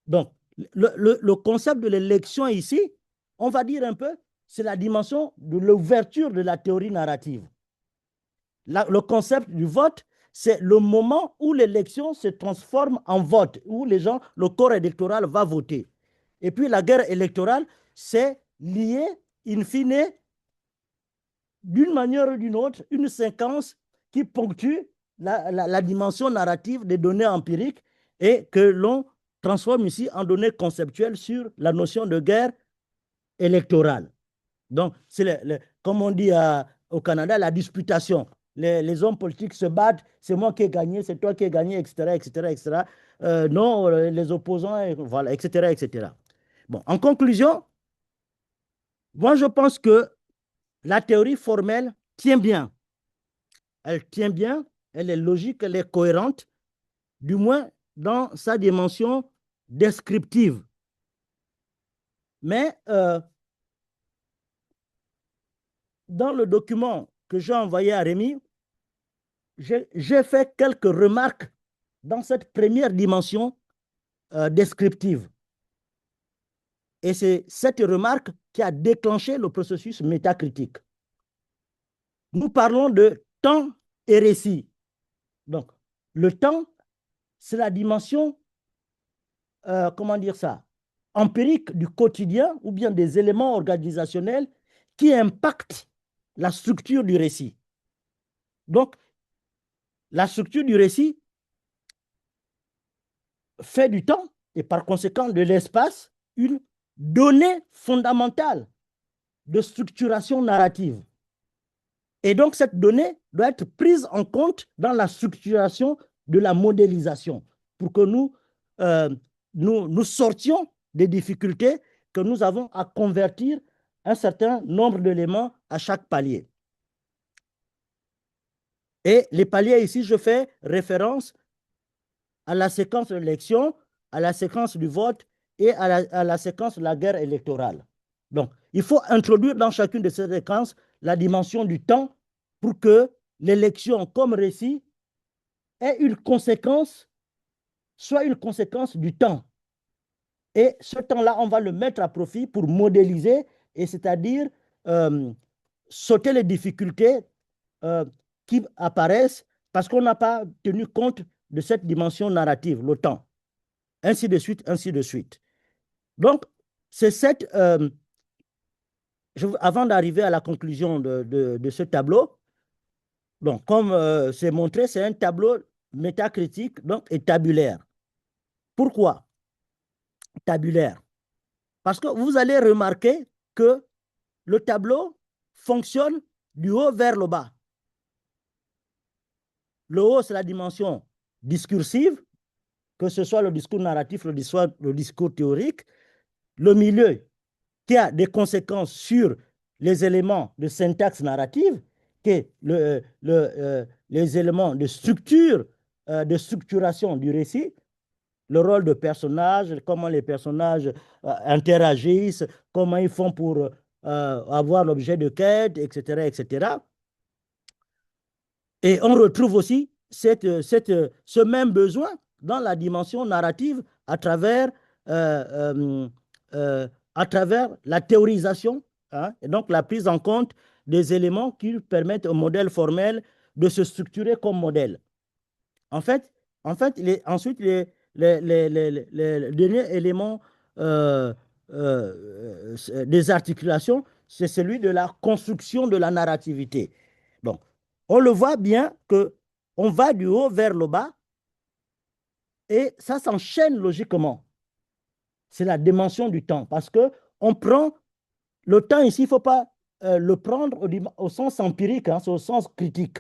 Donc, le concept de l'élection ici, on va dire un peu, c'est la dimension de l'ouverture de la théorie narrative. Le concept du vote, c'est le moment où l'élection se transforme en vote, où les gens, le corps électoral va voter. Et puis la guerre électorale, c'est lié, in fine, d'une manière ou d'une autre, une séquence qui ponctue la dimension narrative des données empiriques et que l'on transforme ici en données conceptuelles sur la notion de guerre électorale. Donc, c'est comme on dit au Canada, la disputation. Les hommes politiques se battent, c'est moi qui ai gagné, c'est toi qui as gagné, etc., etc., etc. Non, les opposants, voilà, etc., etc. Bon, en conclusion, moi, je pense que la théorie formelle tient bien. Elle tient bien, elle est logique, elle est cohérente, du moins dans sa dimension descriptive. Mais dans le document que j'ai envoyé à Rémi, j'ai fait quelques remarques dans cette première dimension descriptive. Et c'est cette remarque qui a déclenché le processus métacritique. Nous parlons de temps et récit. Donc, le temps, c'est la dimension, comment dire ça, empirique du quotidien ou bien des éléments organisationnels qui impactent la structure du récit. Donc, la structure du récit fait du temps et par conséquent de l'espace une donnée fondamentale de structuration narrative. Et donc, cette donnée doit être prise en compte dans la structuration de la modélisation pour que nous sortions des difficultés que nous avons à convertir un certain nombre d'éléments à chaque palier. Et les paliers ici, je fais référence à la séquence de l'élection, à la séquence du vote et à la séquence de la guerre électorale. Donc, il faut introduire dans chacune de ces séquences la dimension du temps pour que l'élection comme récit ait une conséquence, soit une conséquence du temps. Et ce temps-là, on va le mettre à profit pour modéliser et c'est-à-dire sauter les difficultés qui apparaissent parce qu'on n'a pas tenu compte de cette dimension narrative, le temps. Ainsi de suite, ainsi de suite. Donc, c'est cette... avant d'arriver à la conclusion de ce tableau, donc, comme c'est montré, c'est un tableau métacritique donc, et tabulaire. Pourquoi tabulaire? Parce que vous allez remarquer que le tableau fonctionne du haut vers le bas. Le haut, c'est la dimension discursive, que ce soit le discours narratif, le discours théorique. Le milieu, qui a des conséquences sur les éléments de syntaxe narrative, qui est les éléments de structure, de structuration du récit, le rôle de personnage, comment les personnages interagissent, comment ils font pour avoir l'objet de quête, etc., etc. Et on retrouve aussi ce même besoin dans la dimension narrative à travers la théorisation, hein, et donc la prise en compte des éléments qui permettent au modèle formel de se structurer comme modèle. En fait, ensuite, le dernier élément des articulations, c'est celui de la construction de la narrativité. Donc, on le voit bien qu'on va du haut vers le bas et ça s'enchaîne logiquement. C'est la dimension du temps parce qu'on prend le temps ici, il ne faut pas le prendre au sens empirique, hein, c'est au sens critique.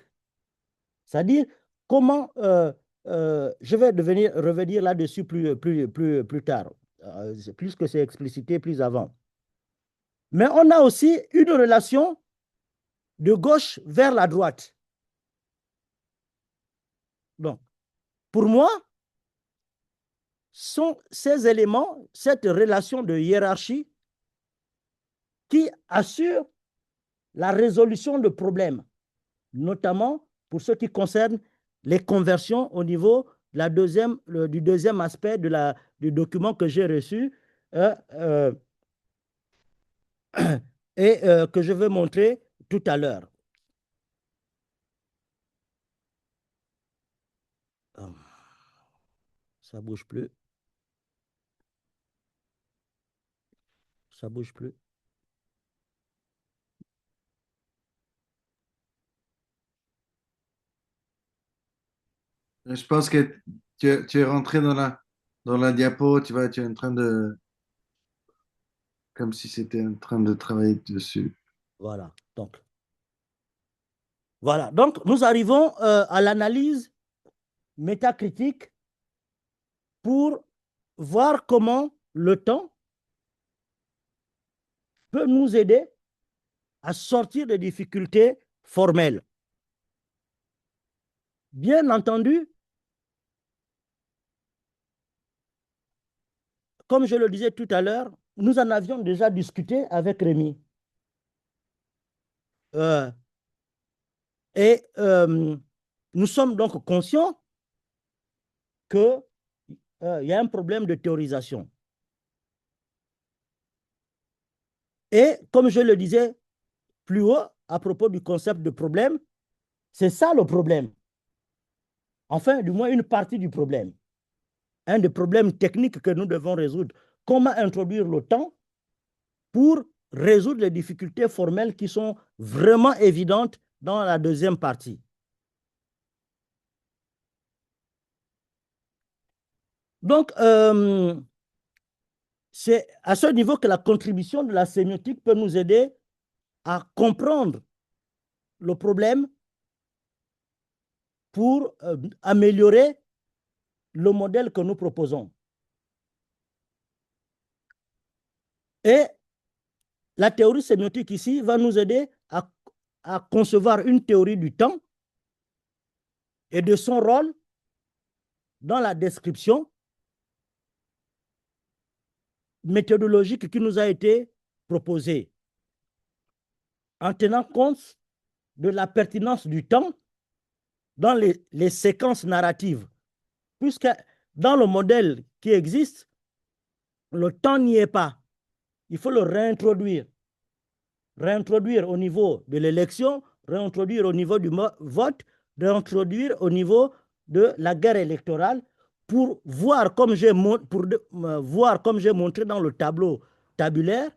C'est-à-dire comment, je vais revenir là-dessus plus tard, plus que c'est explicité plus avant. Mais on a aussi une relation de gauche vers la droite. Donc, pour moi, sont ces éléments, cette relation de hiérarchie qui assure la résolution de problèmes, notamment pour ce qui concerne les conversions au niveau du deuxième aspect du document que j'ai reçu et que je vais montrer tout à l'heure. Ça ne bouge plus. Ça ne bouge plus. Je pense que tu es rentré dans la diapo, tu es en train de, comme si c'était en train de travailler dessus. Voilà. Donc, nous arrivons à l'analyse métacritique pour voir comment le temps peut nous aider à sortir des difficultés formelles. Bien entendu, comme je le disais tout à l'heure, nous en avions déjà discuté avec Rémi. Nous sommes donc conscients qu'il y a un problème de théorisation. Et comme je le disais plus haut à propos du concept de problème, c'est ça le problème. Enfin, du moins une partie du problème. Un des problèmes techniques que nous devons résoudre. Comment introduire le temps pour résoudre les difficultés formelles qui sont vraiment évidentes dans la deuxième partie. Donc, c'est à ce niveau que la contribution de la sémiotique peut nous aider à comprendre le problème pour améliorer le modèle que nous proposons. Et la théorie sémiotique ici va nous aider à concevoir une théorie du temps et de son rôle dans la description méthodologique qui nous a été proposée, en tenant compte de la pertinence du temps dans les séquences narratives, puisque dans le modèle qui existe, le temps n'y est pas. Il faut le réintroduire. réintroduire au niveau de l'élection, réintroduire au niveau du vote, réintroduire au niveau de la guerre électorale pour voir, comme j'ai montré dans le tableau tabulaire,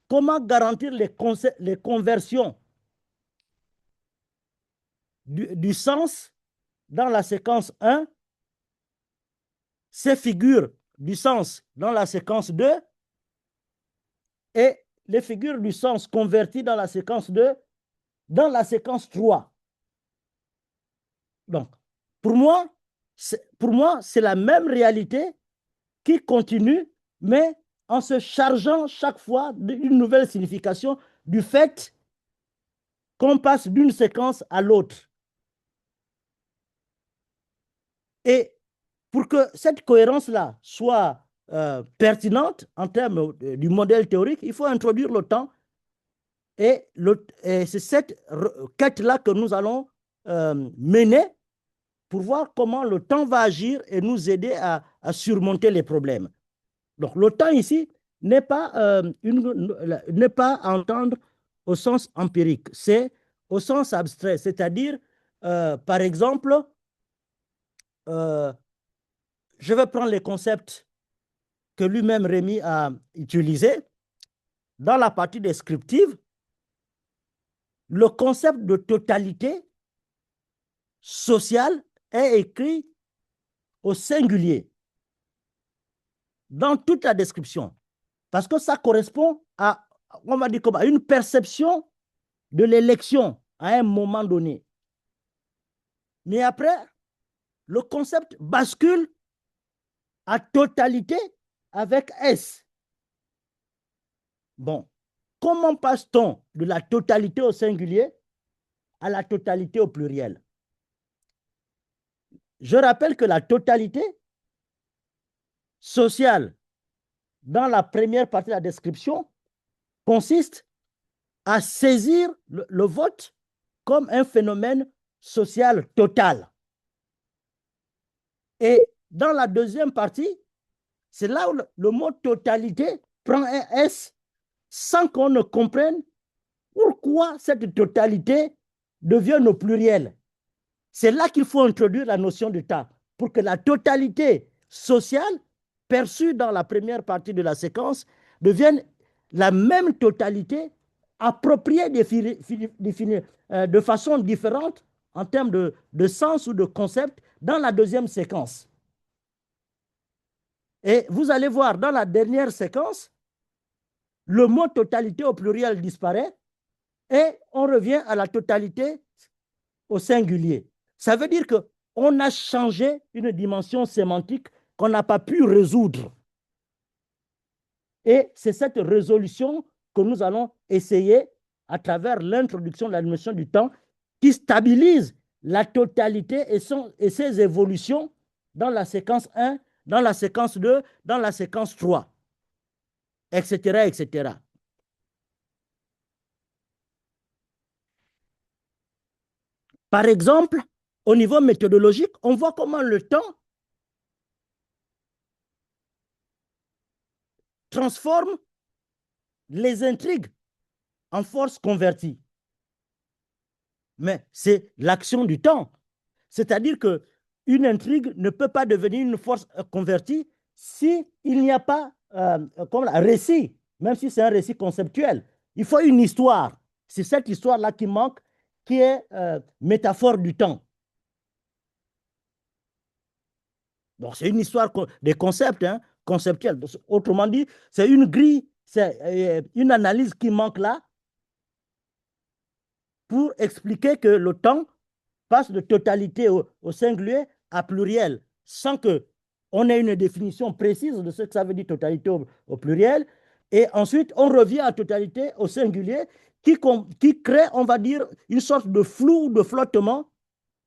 comment garantir les conversions du sens dans la séquence 1, ces figures du sens dans la séquence 2 et les figures du sens converties dans la séquence 2 dans la séquence 3. Donc, pour moi, c'est la même réalité qui continue, mais en se chargeant chaque fois d'une nouvelle signification du fait qu'on passe d'une séquence à l'autre. Et pour que cette cohérence-là soit pertinente en termes du modèle théorique, il faut introduire le temps. Et c'est cette quête-là que nous allons mener pour voir comment le temps va agir et nous aider à surmonter les problèmes. Donc, le temps ici n'est pas à entendre au sens empirique, c'est au sens abstrait, c'est-à-dire, par exemple, je vais prendre les concepts que lui-même Rémi a utilisés. Dans la partie descriptive, le concept de totalité sociale est écrit au singulier dans toute la description, parce que ça correspond à, on va dire, à une perception de l'élection à un moment donné. Mais après, le concept bascule à totalité avec S. Bon, comment passe-t-on de la totalité au singulier à la totalité au pluriel? Je rappelle que la totalité sociale dans la première partie de la description consiste à saisir le vote comme un phénomène social total. Et dans la deuxième partie, c'est là où le mot totalité prend un S sans qu'on ne comprenne pourquoi cette totalité devient au pluriel. C'est là qu'il faut introduire la notion de temps pour que la totalité sociale perçue dans la première partie de la séquence devienne la même totalité appropriée de façon différente en termes de sens ou de concept dans la deuxième séquence. Et vous allez voir dans la dernière séquence, le mot totalité au pluriel disparaît et on revient à la totalité au singulier. Ça veut dire qu'on a changé une dimension sémantique qu'on n'a pas pu résoudre. Et c'est cette résolution que nous allons essayer à travers l'introduction de la dimension du temps qui stabilise la totalité et ses évolutions dans la séquence 1, dans la séquence 2, dans la séquence 3, etc., etc. Par exemple, au niveau méthodologique, on voit comment le temps transforme les intrigues en force convertie. Mais c'est l'action du temps. C'est-à-dire qu'une intrigue ne peut pas devenir une force convertie s'il n'y a pas comme un récit, même si c'est un récit conceptuel. Il faut une histoire. C'est cette histoire-là qui manque, qui est métaphore du temps. Donc, c'est une histoire des concepts, hein, conceptuels. Autrement dit, c'est une grille, c'est une analyse qui manque là pour expliquer que le temps passe de totalité au singulier à pluriel, sans qu'on ait une définition précise de ce que ça veut dire totalité au pluriel. Et ensuite, on revient à totalité au singulier qui crée, on va dire, une sorte de flou, de flottement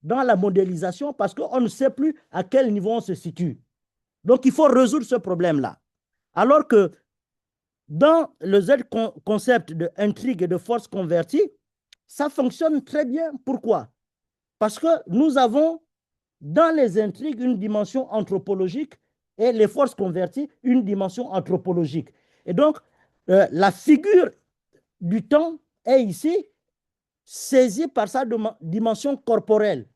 dans la modélisation parce qu'on ne sait plus à quel niveau on se situe. Donc, il faut résoudre ce problème-là. Alors que dans le Z-concept de intrigue et de force convertie, ça fonctionne très bien. Pourquoi? Parce que nous avons dans les intrigues une dimension anthropologique et les forces converties une dimension anthropologique. Et donc, la figure du temps est ici saisi par sa dimension corporelle.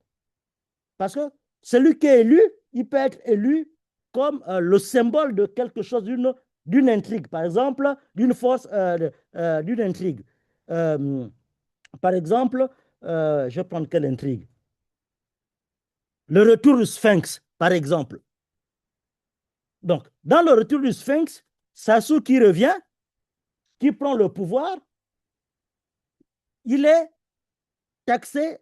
Parce que celui qui est élu, il peut être élu comme le symbole de quelque chose, d'une intrigue, par exemple, d'une force, d'une intrigue. Par exemple, je vais prendre quelle intrigue? Le retour du Sphinx, par exemple. Donc, dans le retour du Sphinx, Sassou qui revient, qui prend le pouvoir, il est taxé.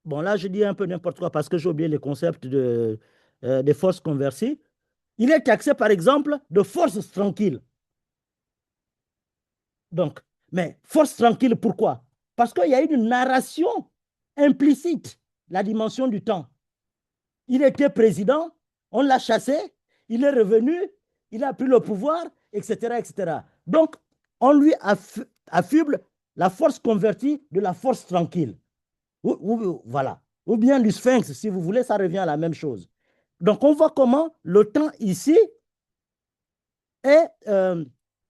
Bon, là, je dis un peu n'importe quoi parce que j'ai oublié les concepts des forces converties. Il est taxé, par exemple, de force tranquille. Donc, mais force tranquille, pourquoi? Parce qu'il y a une narration implicite, la dimension du temps. Il était président, on l'a chassé, il est revenu, il a pris le pouvoir, etc., etc. Donc, on lui affuble la force convertie de la force tranquille. Voilà. Ou bien du sphinx, si vous voulez, ça revient à la même chose. Donc, on voit comment le temps ici est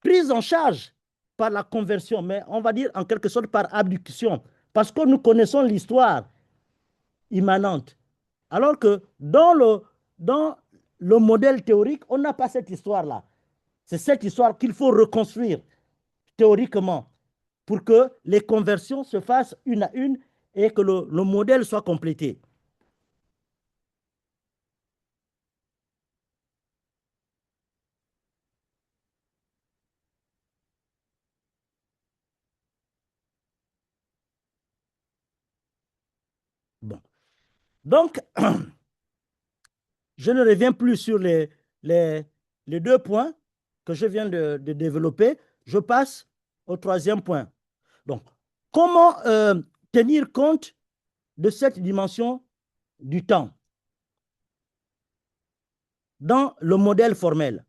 pris en charge par la conversion, mais on va dire en quelque sorte par abduction, parce que nous connaissons l'histoire immanente. Alors que dans le modèle théorique, on n'a pas cette histoire-là. C'est cette histoire qu'il faut reconstruire théoriquement pour que les conversions se fassent une à une et que le modèle soit complété. Bon. Donc, je ne reviens plus sur les 2 points que je viens de développer. Je passe au 3e point. Donc, comment tenir compte de cette dimension du temps dans le modèle formel?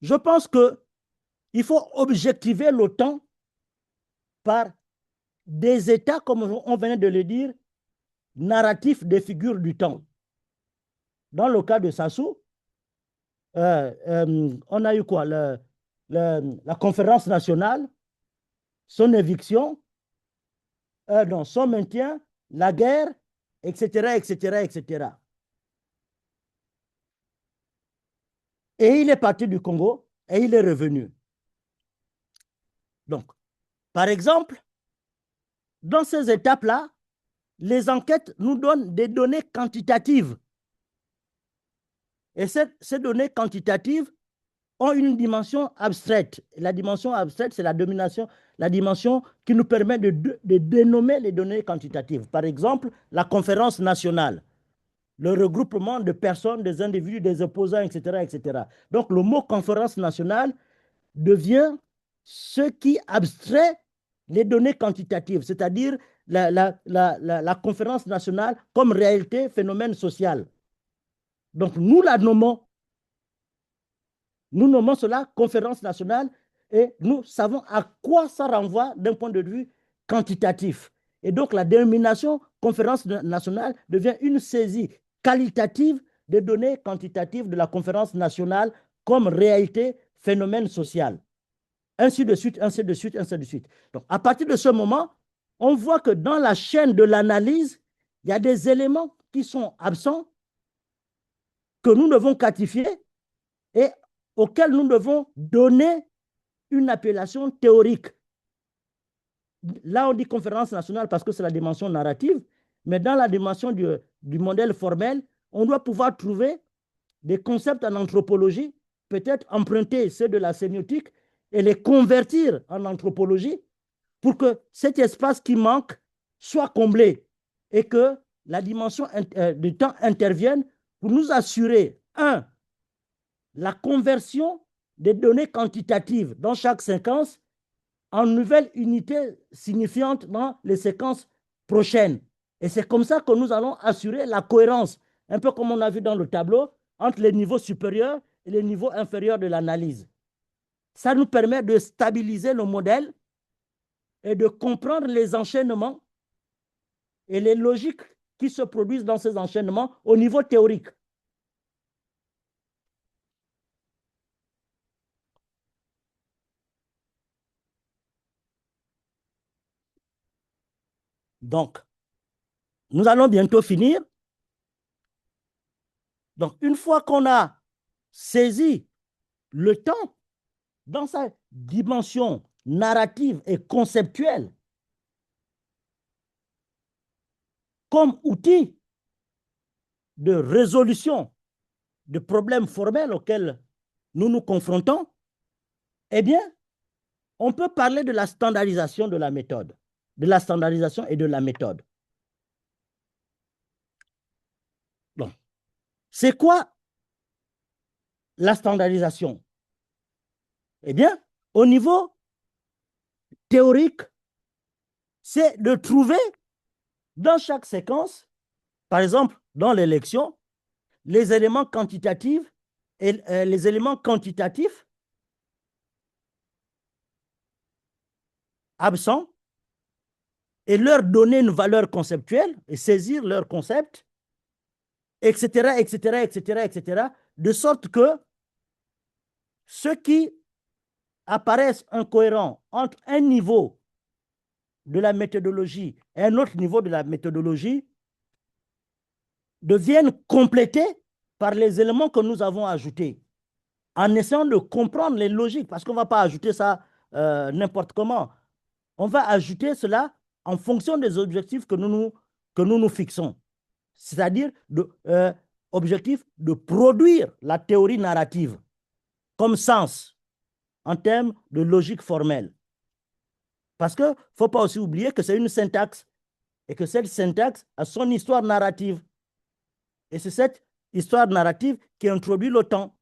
Je pense qu'il faut objectiver le temps par des états, comme on venait de le dire, narratifs des figures du temps. Dans le cas de Sassou, on a eu quoi? La conférence nationale, son éviction, non, son maintien, la guerre, etc., etc., etc. Et il est parti du Congo et il est revenu. Donc, par exemple, dans ces étapes-là, les enquêtes nous donnent des données quantitatives. Et ces données quantitatives ont une dimension abstraite. La dimension abstraite, c'est la dimension qui nous permet de dénommer les données quantitatives. Par exemple, la conférence nationale, le regroupement de personnes, des individus, des opposants, etc., etc. Donc, le mot conférence nationale devient ce qui abstrait les données quantitatives, c'est-à-dire la conférence nationale comme réalité, phénomène social. Donc, nous nommons cela conférence nationale et nous savons à quoi ça renvoie d'un point de vue quantitatif. Et donc, la dénomination conférence nationale devient une saisie qualitative des données quantitatives de la conférence nationale comme réalité, phénomène social. Ainsi de suite, ainsi de suite, ainsi de suite. Donc, à partir de ce moment, on voit que dans la chaîne de l'analyse, il y a des éléments qui sont absents, que nous devons quantifier et auxquels nous devons donner une appellation théorique. Là, on dit conférence nationale parce que c'est la dimension narrative, mais dans la dimension du modèle formel, on doit pouvoir trouver des concepts en anthropologie, peut-être emprunter ceux de la sémiotique et les convertir en anthropologie pour que cet espace qui manque soit comblé et que la dimension du temps intervienne pour nous assurer, la conversion des données quantitatives dans chaque séquence en nouvelles unités signifiantes dans les séquences prochaines. Et c'est comme ça que nous allons assurer la cohérence, un peu comme on a vu dans le tableau, entre les niveaux supérieurs et les niveaux inférieurs de l'analyse. Ça nous permet de stabiliser le modèle et de comprendre les enchaînements et les logiques qui se produisent dans ces enchaînements au niveau théorique. Donc, nous allons bientôt finir. Donc, une fois qu'on a saisi le temps dans sa dimension narrative et conceptuelle comme outil de résolution de problèmes formels auxquels nous nous confrontons, eh bien, on peut parler de la standardisation de la méthode, de la standardisation et de la méthode. Bon. C'est quoi la standardisation? Eh bien, au niveau théorique, c'est de trouver dans chaque séquence, par exemple, dans l'élection, les éléments quantitatifs et les éléments quantitatifs absents et leur donner une valeur conceptuelle et saisir leur concept, etc., etc., etc., etc., de sorte que ceux qui apparaissent incohérents entre un niveau de la méthodologie et un autre niveau de la méthodologie deviennent complétés par les éléments que nous avons ajoutés, en essayant de comprendre les logiques, parce qu'on ne va pas ajouter ça n'importe comment. On va ajouter cela en fonction des objectifs que nous nous fixons, c'est-à-dire objectif de produire la théorie narrative comme sens en termes de logique formelle. Parce qu'il ne faut pas aussi oublier que c'est une syntaxe et que cette syntaxe a son histoire narrative. Et c'est cette histoire narrative qui introduit le temps.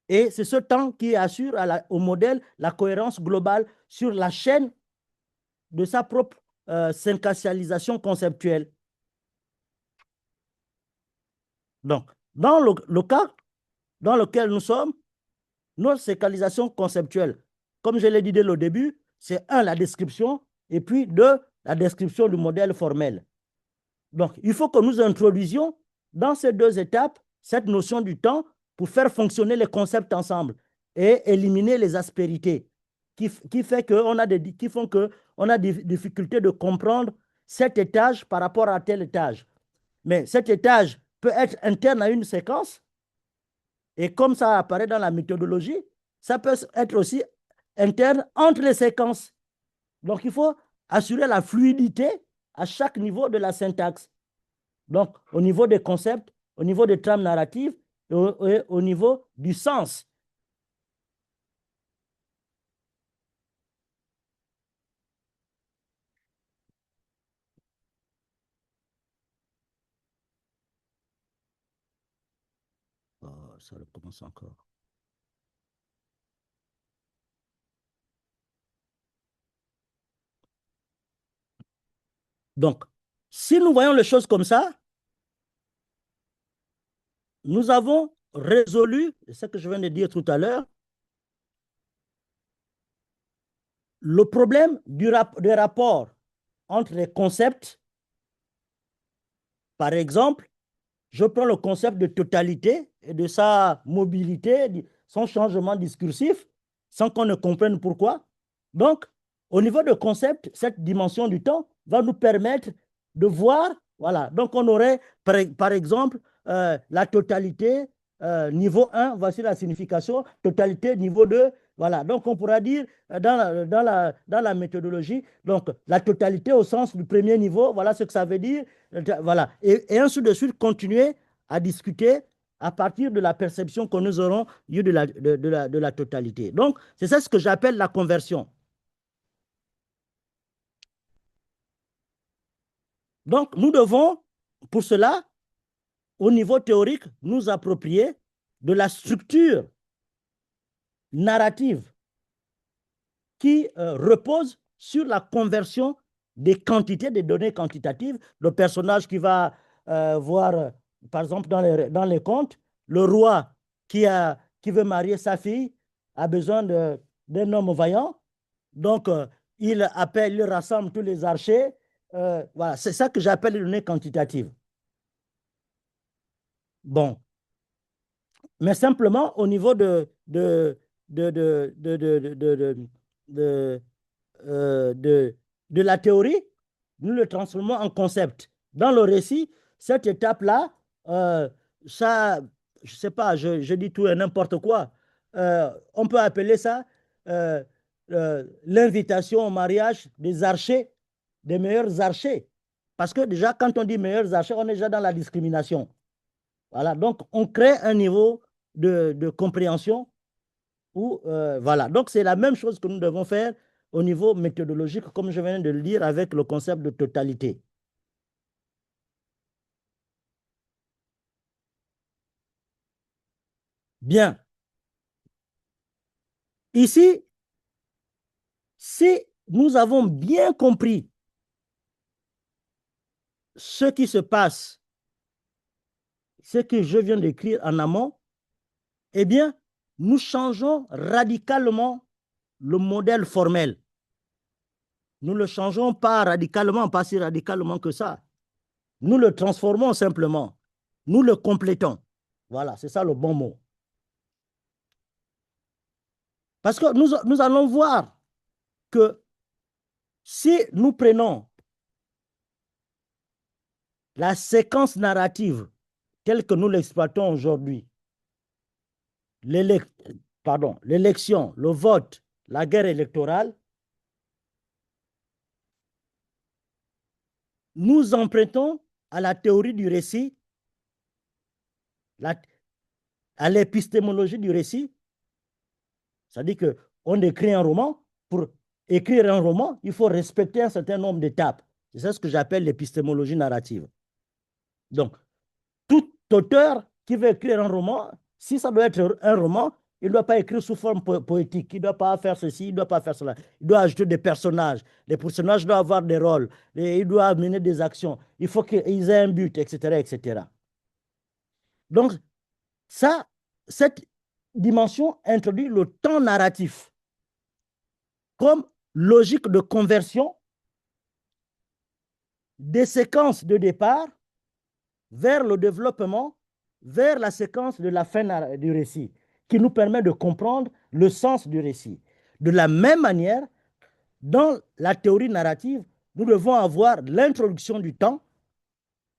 Et c'est ce temps qui assure au modèle la cohérence globale sur la chaîne de sa propre syncatialisation conceptuelle. Donc, dans le cas dans lequel nous sommes, notre syncatialisation conceptuelle, comme je l'ai dit dès le début, c'est la description, et puis la description du modèle formel. Donc, il faut que nous introduisions dans ces deux étapes cette notion du temps pour faire fonctionner les concepts ensemble et éliminer les aspérités qui font qu'on a des difficultés de comprendre cet étage par rapport à tel étage. Mais cet étage peut être interne à une séquence et comme ça apparaît dans la méthodologie, ça peut être aussi interne entre les séquences. Donc, il faut assurer la fluidité à chaque niveau de la syntaxe. Donc, au niveau des concepts, au niveau des trames narratives et au niveau du sens. Oh, ça recommence encore. Donc, si nous voyons les choses comme ça, nous avons résolu, c'est ce que je viens de dire tout à l'heure, le problème des rapports entre les concepts. Par exemple, je prends le concept de totalité et de sa mobilité, son changement discursif, sans qu'on ne comprenne pourquoi. Donc, au niveau de concept, cette dimension du temps va nous permettre de voir, voilà, donc on aurait par exemple la totalité niveau 1, voici la signification, totalité niveau 2, voilà, donc on pourra dire dans la méthodologie, donc la totalité au sens du premier niveau, voilà ce que ça veut dire, voilà, et ainsi de suite, continuer à discuter à partir de la perception que nous aurons eue de la totalité. Donc, c'est ça ce que j'appelle la conversion. Donc, nous devons, pour cela, au niveau théorique, nous approprier de la structure narrative qui repose sur la conversion des quantités, des données quantitatives. Le personnage qui va voir, par exemple, dans les contes, le roi qui veut marier sa fille a besoin d'un homme vaillant. Donc, il rassemble tous les archers. Voilà, c'est ça que j'appelle les données quantitatives. Bon. Mais simplement, au niveau de la théorie, nous le transformons en concept. Dans le récit, cette étape-là, ça, je ne sais pas, je dis tout et n'importe quoi. On peut appeler ça l'invitation au mariage des archers, des meilleurs archers. Parce que déjà, quand on dit meilleurs archers, on est déjà dans la discrimination. Voilà, donc on crée un niveau de compréhension où, voilà. Donc c'est la même chose que nous devons faire au niveau méthodologique, comme je viens de le dire, avec le concept de totalité. Bien. Ici, si nous avons bien compris ce qui se passe, ce que je viens d'écrire en amont, eh bien, nous changeons radicalement le modèle formel. Nous ne le changeons pas radicalement, pas si radicalement que ça. Nous le transformons simplement. Nous le complétons. Voilà, c'est ça le bon mot. Parce que nous allons voir que si nous prenons la séquence narrative telle que nous l'exploitons aujourd'hui, l'élection, le vote, la guerre électorale, nous empruntons à la théorie du récit, à l'épistémologie du récit. C'est-à-dire qu'on écrit un roman. Pour écrire un roman, il faut respecter un certain nombre d'étapes. C'est ça ce que j'appelle l'épistémologie narrative. Donc, tout auteur qui veut écrire un roman, si ça doit être un roman, il ne doit pas écrire sous forme poétique, il ne doit pas faire ceci, il ne doit pas faire cela. Il doit ajouter des personnages. Les personnages doivent avoir des rôles, il doit mener des actions. Il faut qu'ils aient un but, etc., etc. Donc, cette dimension introduit le temps narratif comme logique de conversion des séquences de départ vers le développement, vers la séquence de la fin du récit, qui nous permet de comprendre le sens du récit. De la même manière, dans la théorie narrative, nous devons avoir l'introduction du temps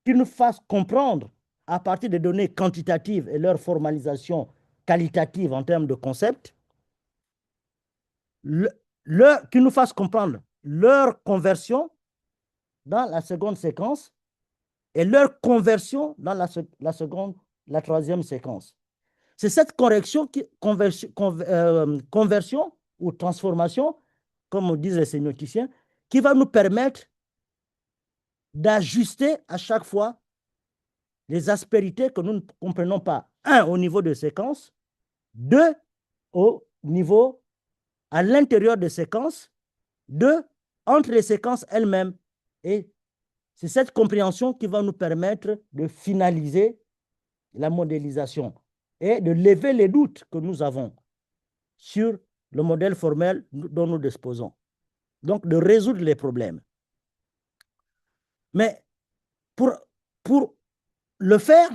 qui nous fasse comprendre, à partir des données quantitatives et leur formalisation qualitative en termes de concept, qui nous fasse comprendre leur conversion dans la seconde séquence et leur conversion dans la troisième séquence. C'est cette conversion ou transformation, comme disent les sémioticiens, qui va nous permettre d'ajuster à chaque fois les aspérités que nous ne comprenons pas. Un, au niveau de séquence. Deux, au niveau, à l'intérieur des séquences. Deux, entre les séquences elles-mêmes. Et c'est cette compréhension qui va nous permettre de finaliser la modélisation et de lever les doutes que nous avons sur le modèle formel dont nous disposons. Donc, de résoudre les problèmes. Mais pour le faire,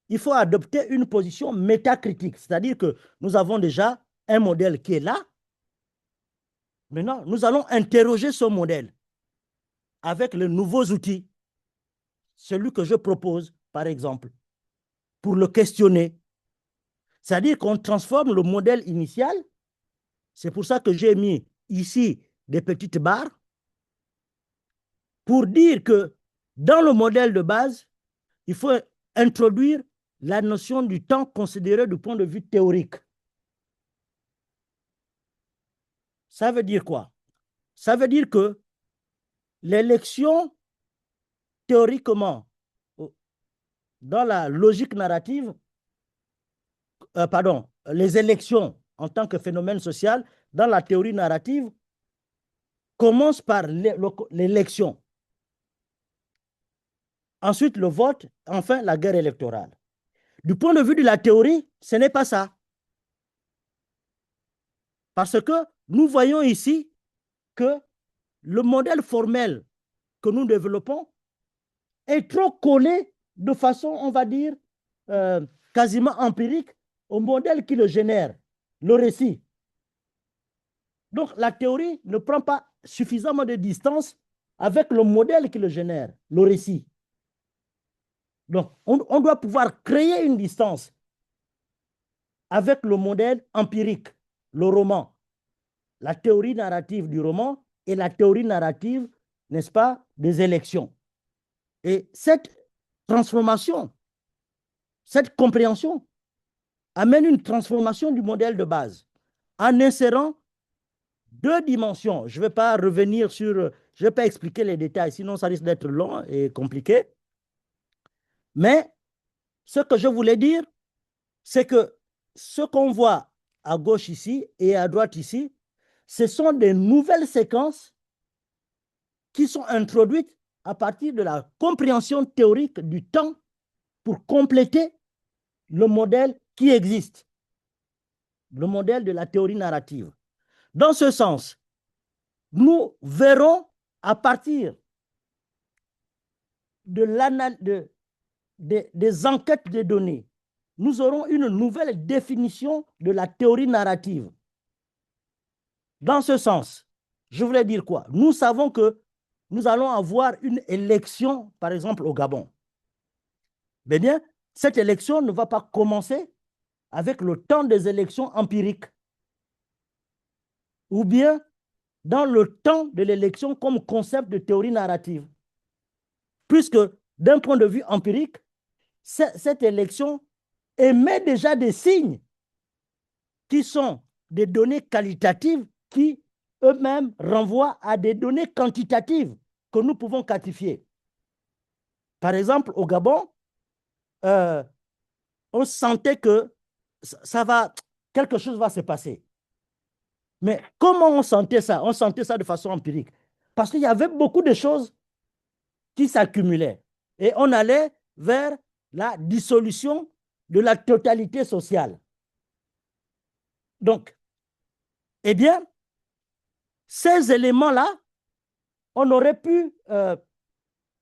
il faut adopter une position métacritique, c'est-à-dire que nous avons déjà un modèle qui est là. Maintenant, nous allons interroger ce modèle avec les nouveaux outils, celui que je propose, par exemple, pour le questionner. C'est-à-dire qu'on transforme le modèle initial. C'est pour ça que j'ai mis ici des petites barres pour dire que dans le modèle de base, il faut introduire la notion du temps considéré du point de vue théorique. Ça veut dire quoi? Ça veut dire que l'élection, théoriquement, dans la logique narrative, les élections en tant que phénomène social, dans la théorie narrative, commencent par l'élection. Ensuite, le vote, enfin, la guerre électorale. Du point de vue de la théorie, ce n'est pas ça. Parce que nous voyons ici que le modèle formel que nous développons est trop collé de façon, on va dire, quasiment empirique au modèle qui le génère, le récit. Donc, la théorie ne prend pas suffisamment de distance avec le modèle qui le génère, le récit. Donc, on doit pouvoir créer une distance avec le modèle empirique, le roman, la théorie narrative du roman et la théorie narrative, n'est-ce pas, des élections. Et cette transformation, cette compréhension amène une transformation du modèle de base en insérant deux dimensions. Je ne vais pas revenir sur, je ne vais pas expliquer les détails, sinon ça risque d'être long et compliqué. Mais ce que je voulais dire, c'est que ce qu'on voit à gauche ici et à droite ici, ce sont des nouvelles séquences qui sont introduites à partir de la compréhension théorique du temps pour compléter le modèle qui existe, le modèle de la théorie narrative. Dans ce sens, nous verrons à partir des enquêtes de données, nous aurons une nouvelle définition de la théorie narrative. Dans ce sens, je voulais dire quoi? Nous savons que nous allons avoir une élection, par exemple, au Gabon. Mais bien, cette élection ne va pas commencer avec le temps des élections empiriques ou bien dans le temps de l'élection comme concept de théorie narrative. Puisque, d'un point de vue empirique, cette élection émet déjà des signes qui sont des données qualitatives qui eux-mêmes renvoient à des données quantitatives que nous pouvons quantifier. Par exemple, au Gabon, on sentait que quelque chose va se passer. Mais comment on sentait ça? On sentait ça de façon empirique. Parce qu'il y avait beaucoup de choses qui s'accumulaient. Et on allait vers la dissolution de la totalité sociale. Donc, eh bien, ces éléments-là, on aurait pu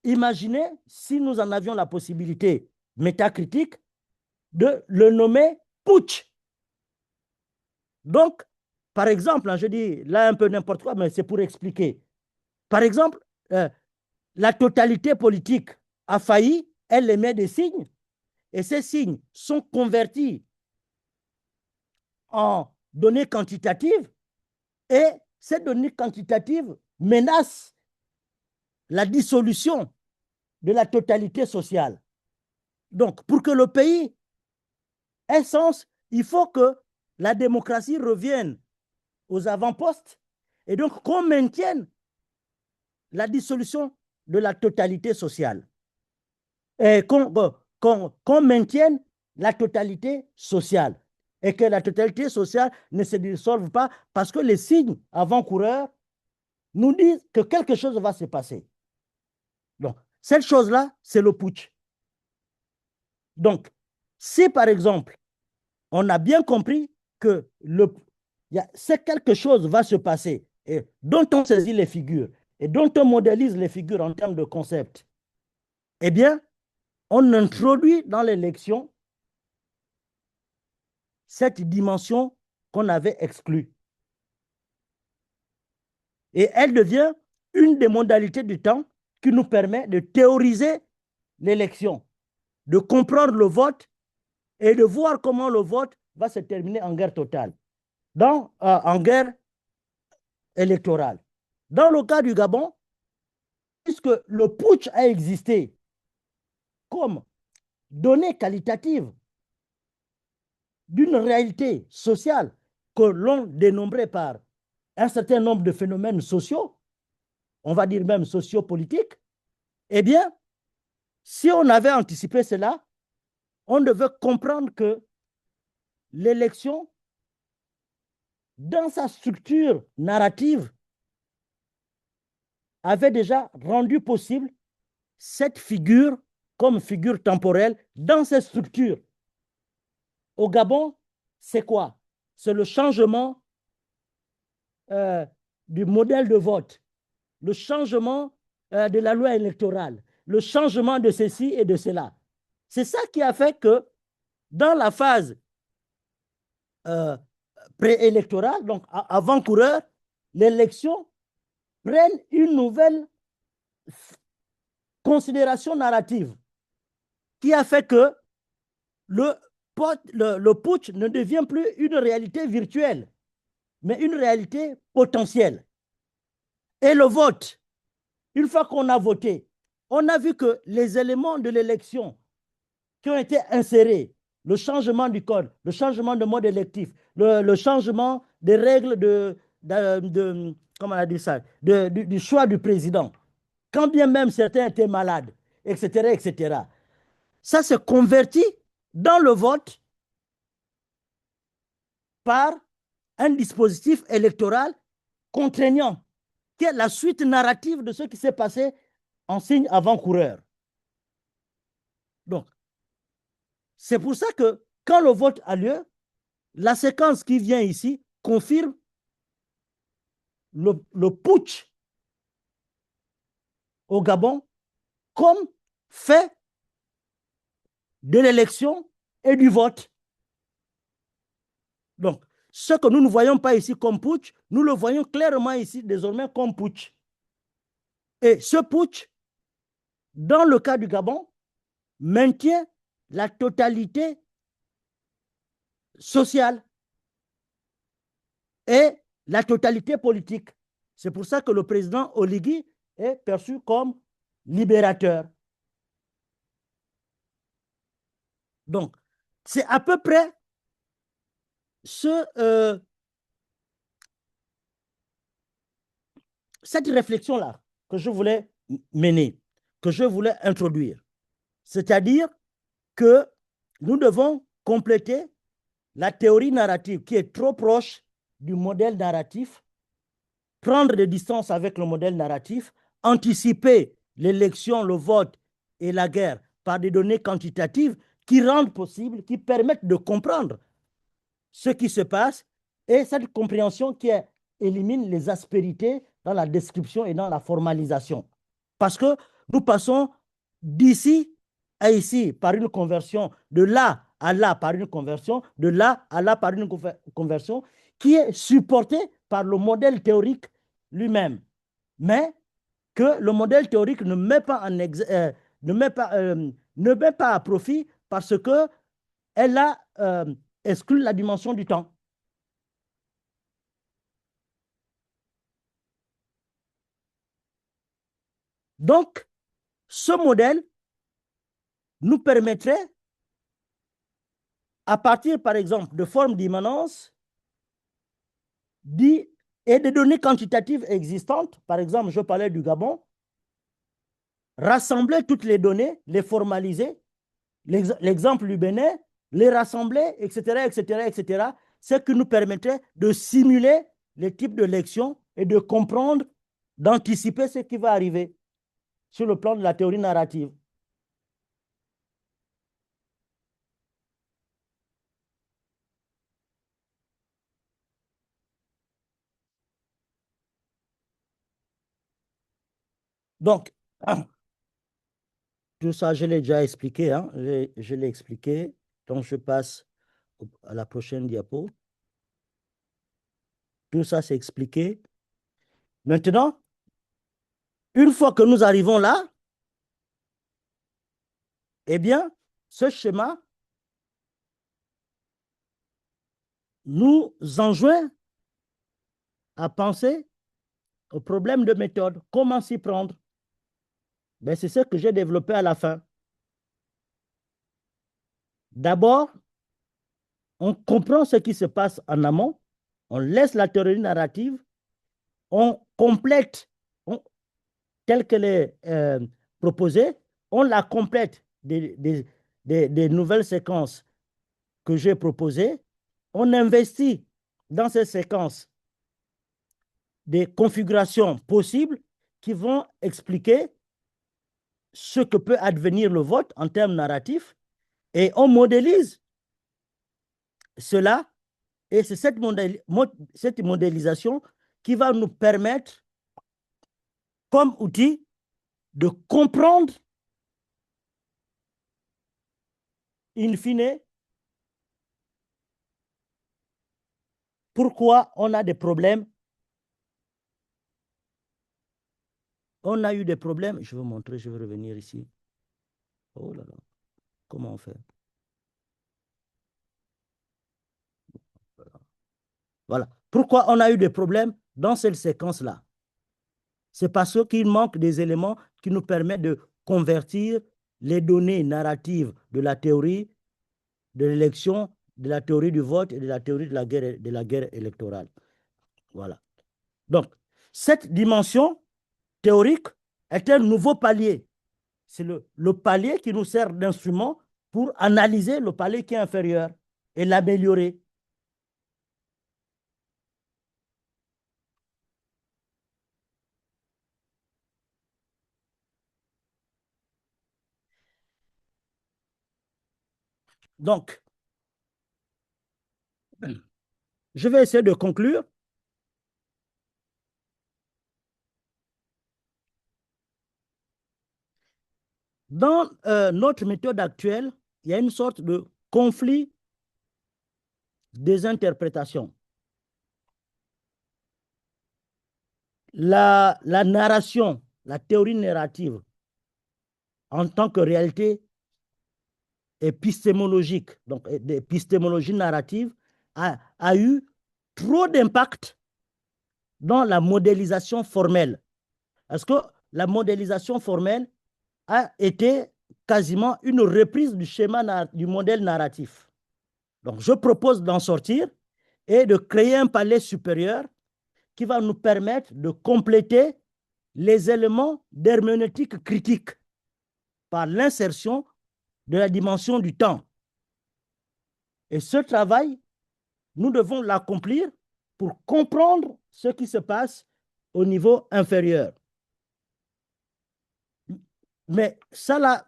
imaginer, si nous en avions la possibilité métacritique, de le nommer putsch. Donc, par exemple, je dis là un peu n'importe quoi, mais c'est pour expliquer. Par exemple, la totalité politique a failli, elle émet des signes, et ces signes sont convertis en données quantitatives, et ces données quantitatives menacent la dissolution de la totalité sociale. Donc, pour que le pays ait sens, il faut que la démocratie revienne aux avant-postes et donc qu'on maintienne la dissolution de la totalité sociale. Et qu'on maintienne la totalité sociale. Et que la totalité sociale ne se dissolve pas parce que les signes avant-coureurs nous disent que quelque chose va se passer. Donc, cette chose-là, c'est le putsch. Donc, si par exemple, on a bien compris que quelque chose va se passer et dont on saisit les figures et dont on modélise les figures en termes de concept, eh bien, on introduit dans l'élection cette dimension qu'on avait exclue. Et elle devient une des modalités du temps qui nous permet de théoriser l'élection, de comprendre le vote et de voir comment le vote va se terminer en guerre totale, en guerre électorale. Dans le cas du Gabon, puisque le putsch a existé comme donnée qualitative d'une réalité sociale que l'on dénombrait par un certain nombre de phénomènes sociaux, on va dire même sociopolitiques, eh bien, si on avait anticipé cela, on devait comprendre que l'élection, dans sa structure narrative, avait déjà rendu possible cette figure comme figure temporelle dans ses structures. Au Gabon, c'est quoi? C'est le changement du modèle de vote, le changement de la loi électorale, le changement de ceci et de cela. C'est ça qui a fait que dans la phase préélectorale, donc avant-coureur, l'élection prenne une nouvelle considération narrative qui a fait que le putsch ne devient plus une réalité virtuelle, mais une réalité potentielle. Et le vote, une fois qu'on a voté, on a vu que les éléments de l'élection qui ont été insérés, le changement du code, le changement de mode électif, le changement des règles comment on a dit ça, du choix du président, quand bien même certains étaient malades, etc., etc. Ça s'est converti dans le vote par un dispositif électoral contraignant, qui est la suite narrative de ce qui s'est passé en signe avant-coureur. Donc, c'est pour ça que quand le vote a lieu, la séquence qui vient ici confirme le putsch au Gabon comme fait de l'élection et du vote. Donc, ce que nous ne voyons pas ici comme putsch, nous le voyons clairement ici désormais comme putsch. Et ce putsch, dans le cas du Gabon, maintient la totalité sociale et la totalité politique. C'est pour ça que le président Oligui est perçu comme libérateur. Donc, c'est à peu près cette réflexion-là que je voulais mener, que je voulais introduire. C'est-à-dire que nous devons compléter la théorie narrative qui est trop proche du modèle narratif, prendre des distances avec le modèle narratif, anticiper l'élection, le vote et la guerre par des données quantitatives qui rendent possible, qui permettent de comprendre ce qui se passe, et cette compréhension qui élimine les aspérités dans la description et dans la formalisation. Parce que nous passons d'ici à ici par une conversion, de là à là par une conversion, de là à là par une conversion qui est supportée par le modèle théorique lui-même. Mais que le modèle théorique ne met pas, ne met pas à profit parce qu'elle a exclu la dimension du temps. Donc, ce modèle nous permettrait, à partir, par exemple, de formes d'immanence et de données quantitatives existantes, par exemple, je parlais du Gabon, rassembler toutes les données, les formaliser, l'exemple du Bénin, les rassembler, etc., etc., etc., ce qui nous permettrait de simuler les types d'élections et de comprendre, d'anticiper ce qui va arriver sur le plan de la théorie narrative. Donc, tout ça, je l'ai déjà expliqué, hein? Je l'ai expliqué. Donc, je passe à la prochaine diapo. Tout ça, c'est expliqué. Maintenant, une fois que nous arrivons là, eh bien, ce schéma nous enjoint à penser au problème de méthode. Comment s'y prendre? Ben, c'est ce que j'ai développé à la fin. D'abord, on comprend ce qui se passe en amont, on laisse la théorie narrative, on complète, telle qu'elle est proposée, on la complète des nouvelles séquences que j'ai proposées, on investit dans ces séquences des configurations possibles qui vont expliquer ce que peut advenir le vote en termes narratifs, et on modélise cela, et c'est cette modélisation qui va nous permettre, comme outil, de comprendre, in fine, pourquoi on a des problèmes on a eu des problèmes. Je vais vous montrer, je vais revenir ici. Oh là là, comment on fait? Voilà. Pourquoi on a eu des problèmes dans cette séquence-là? C'est parce qu'il manque des éléments qui nous permettent de convertir les données narratives de la théorie de l'élection, de la théorie du vote et de la théorie de la guerre électorale. Voilà. Donc, cette dimension théorique est un nouveau palier. C'est le palier qui nous sert d'instrument pour analyser le palier qui est inférieur et l'améliorer. Donc, je vais essayer de conclure. Dans notre méthode actuelle, il y a une sorte de conflit des interprétations. La narration, la théorie narrative, en tant que réalité épistémologique, donc d'épistémologie narrative, a eu trop d'impact dans la modélisation formelle. Parce que la modélisation formelle a été quasiment une reprise du schéma du modèle narratif. Donc, je propose d'en sortir et de créer un palais supérieur qui va nous permettre de compléter les éléments d'herméneutique critique par l'insertion de la dimension du temps. Et ce travail, nous devons l'accomplir pour comprendre ce qui se passe au niveau inférieur. Mais ceci,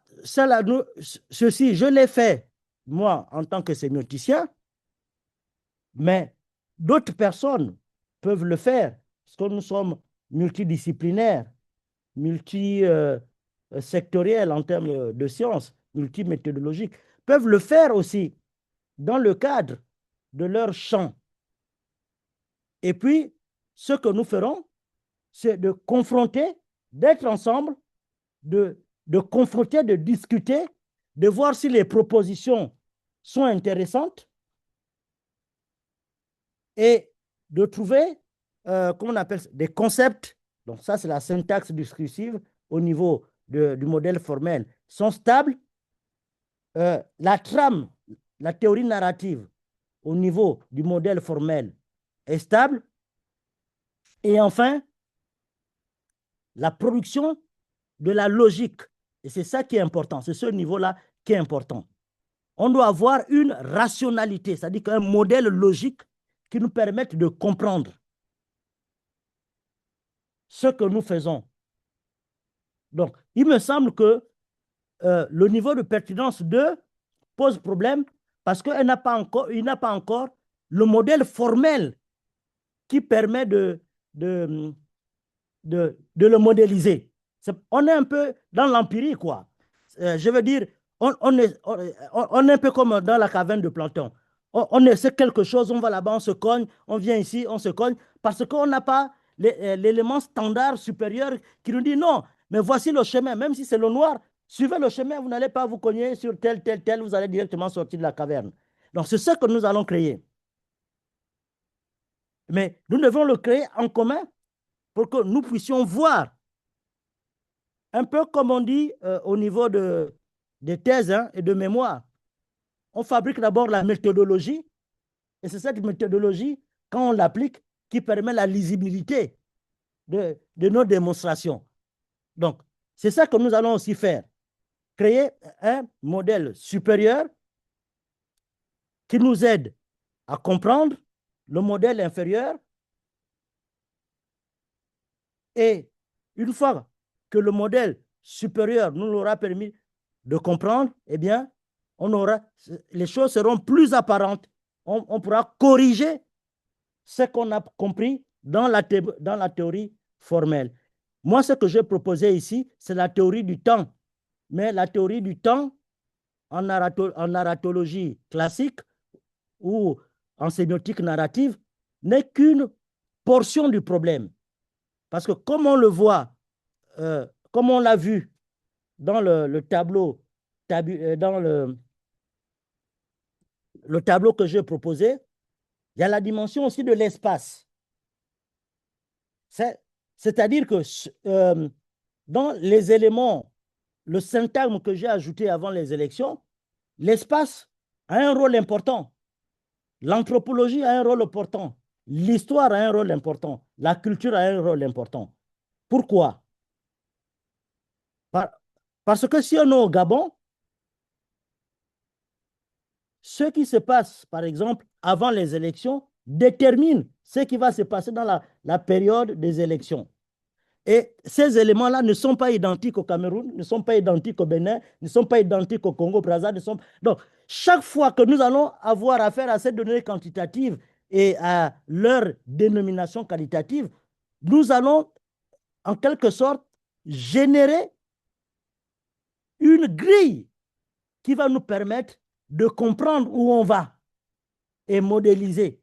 je l'ai fait, moi, en tant que sémioticien, mais d'autres personnes peuvent le faire, parce que nous sommes multidisciplinaires, multisectoriels en termes de sciences, multiméthodologiques, peuvent le faire aussi dans le cadre de leur champ. Et puis, ce que nous ferons, c'est de confronter, d'être ensemble, de confronter, de discuter, de voir si les propositions sont intéressantes et de trouver, comment on appelle ça, des concepts. Donc ça, c'est la syntaxe discursive au niveau du modèle formel, sont stables. La trame, la théorie narrative au niveau du modèle formel est stable. Et enfin, la production de la logique. Et c'est ça qui est important. C'est ce niveau-là qui est important. On doit avoir une rationalité, c'est-à-dire qu'un modèle logique qui nous permette de comprendre ce que nous faisons. Donc, il me semble que le niveau de pertinence 2 pose problème parce qu'il n'a pas encore le modèle formel qui permet de le modéliser. On est un peu dans l'empirie, quoi. Je veux dire, on est un peu comme dans la caverne de Platon. C'est quelque chose, on va là-bas, on se cogne, on vient ici, on se cogne, parce qu'on n'a pas l'élément standard supérieur qui nous dit non, mais voici le chemin, même si c'est le noir, suivez le chemin, vous n'allez pas vous cogner sur tel, vous allez directement sortir de la caverne. Donc, c'est ce que nous allons créer. Mais nous devons le créer en commun pour que nous puissions voir, un peu comme on dit au niveau des thèses et de mémoire. On fabrique d'abord la méthodologie, et c'est cette méthodologie, quand on l'applique, qui permet la lisibilité de nos démonstrations. Donc, c'est ça que nous allons aussi faire. Créer un modèle supérieur qui nous aide à comprendre le modèle inférieur. Et une fois que le modèle supérieur nous l'aura permis de comprendre, eh bien, les choses seront plus apparentes. On pourra corriger ce qu'on a compris dans la théorie formelle. Moi, ce que j'ai proposé ici, c'est la théorie du temps. Mais la théorie du temps, en narratologie classique ou en sémiotique narrative, n'est qu'une portion du problème. Parce que comme on le voit comme on l'a vu dans le tableau, dans le tableau que j'ai proposé, il y a la dimension aussi de l'espace. C'est-à-dire que dans les éléments, le syntagme que j'ai ajouté avant les élections, l'espace a un rôle important. L'anthropologie a un rôle important. L'histoire a un rôle important. La culture a un rôle important. Pourquoi? Par- Parce que si on est au Gabon, ce qui se passe, par exemple, avant les élections, détermine ce qui va se passer dans la période des élections. Et ces éléments-là ne sont pas identiques au Cameroun, ne sont pas identiques au Bénin, ne sont pas identiques au Congo-Brazzaville. Donc, chaque fois que nous allons avoir affaire à ces données quantitatives et à leur dénomination qualitative, nous allons, en quelque sorte, générer une grille qui va nous permettre de comprendre où on va et modéliser.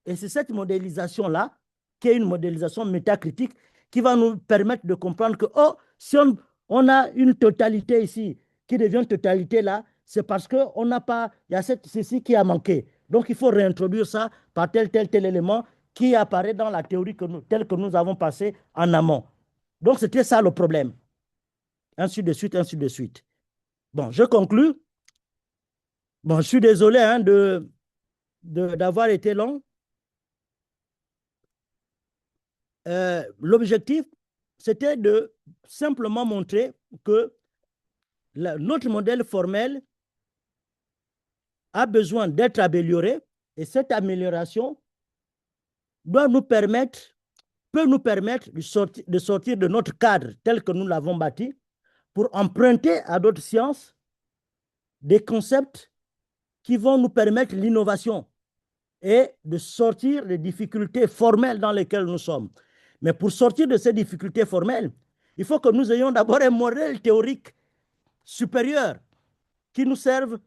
Et c'est cette modélisation-là, qui est une modélisation métacritique, qui va nous permettre de comprendre que, oh, si on a une totalité ici qui devient totalité là, c'est parce qu'on n'a pas, il y a ceci qui a manqué. Donc, il faut réintroduire ça par tel élément qui apparaît dans la théorie telle que nous avons passée en amont. Donc, c'était ça le problème. Ainsi de suite, ainsi de suite. Bon, je conclus. Bon, je suis désolé hein, d'avoir été long. L'objectif, c'était de simplement montrer que notre modèle formel a besoin d'être amélioré et cette amélioration doit nous permettre, peut nous permettre de sortir de notre cadre tel que nous l'avons bâti pour emprunter à d'autres sciences des concepts qui vont nous permettre l'innovation et de sortir des difficultés formelles dans lesquelles nous sommes. Mais pour sortir de ces difficultés formelles, il faut que nous ayons d'abord un modèle théorique supérieur qui nous serve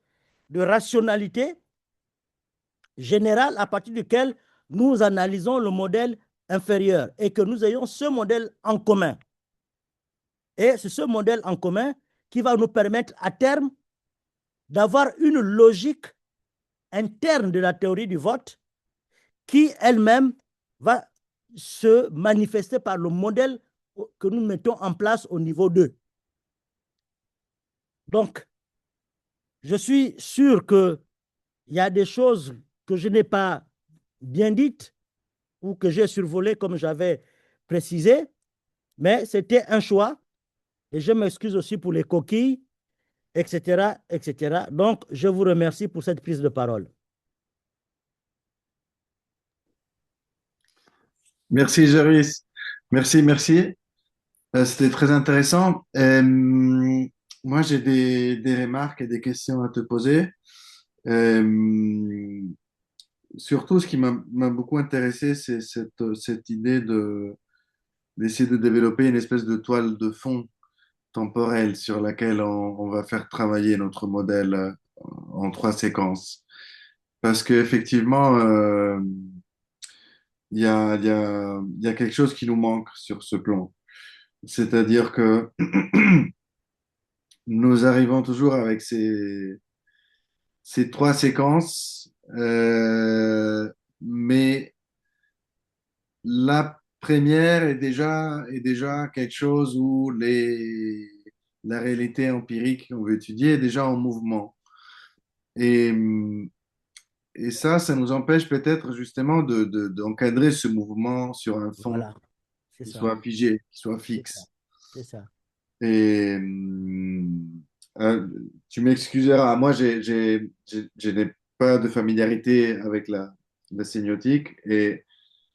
de rationalité générale à partir duquel nous analysons le modèle inférieur et que nous ayons ce modèle en commun. Et c'est ce modèle en commun qui va nous permettre à terme d'avoir une logique interne de la théorie du vote qui elle-même va se manifester par le modèle que nous mettons en place au niveau 2. Donc, je suis sûr qu'il y a des choses que je n'ai pas bien dites ou que j'ai survolées comme j'avais précisé, mais c'était un choix et je m'excuse aussi pour les coquilles, etc., etc. Donc, je vous remercie pour cette prise de parole. Merci, Joris. Merci, merci. C'était très intéressant. Moi, j'ai des remarques et des questions à te poser. Euh, Surtout, ce qui m'a beaucoup intéressé, c'est cette idée d'essayer de développer une espèce de toile de fond temporelle sur laquelle on va faire travailler notre modèle en trois séquences. Parce qu'effectivement, il y a quelque chose qui nous manque sur ce plan. C'est-à-dire que nous arrivons toujours avec ces trois séquences, mais la première est déjà quelque chose où la réalité empirique qu'on veut étudier est déjà en mouvement. Et, et ça nous empêche peut-être justement d'encadrer ce mouvement sur un fond Voilà, c'est qui ça, soit figé, qui soit c'est ça, fixe. c'est ça. Et tu m'excuseras, moi je n'ai pas de familiarité avec la sémiotique et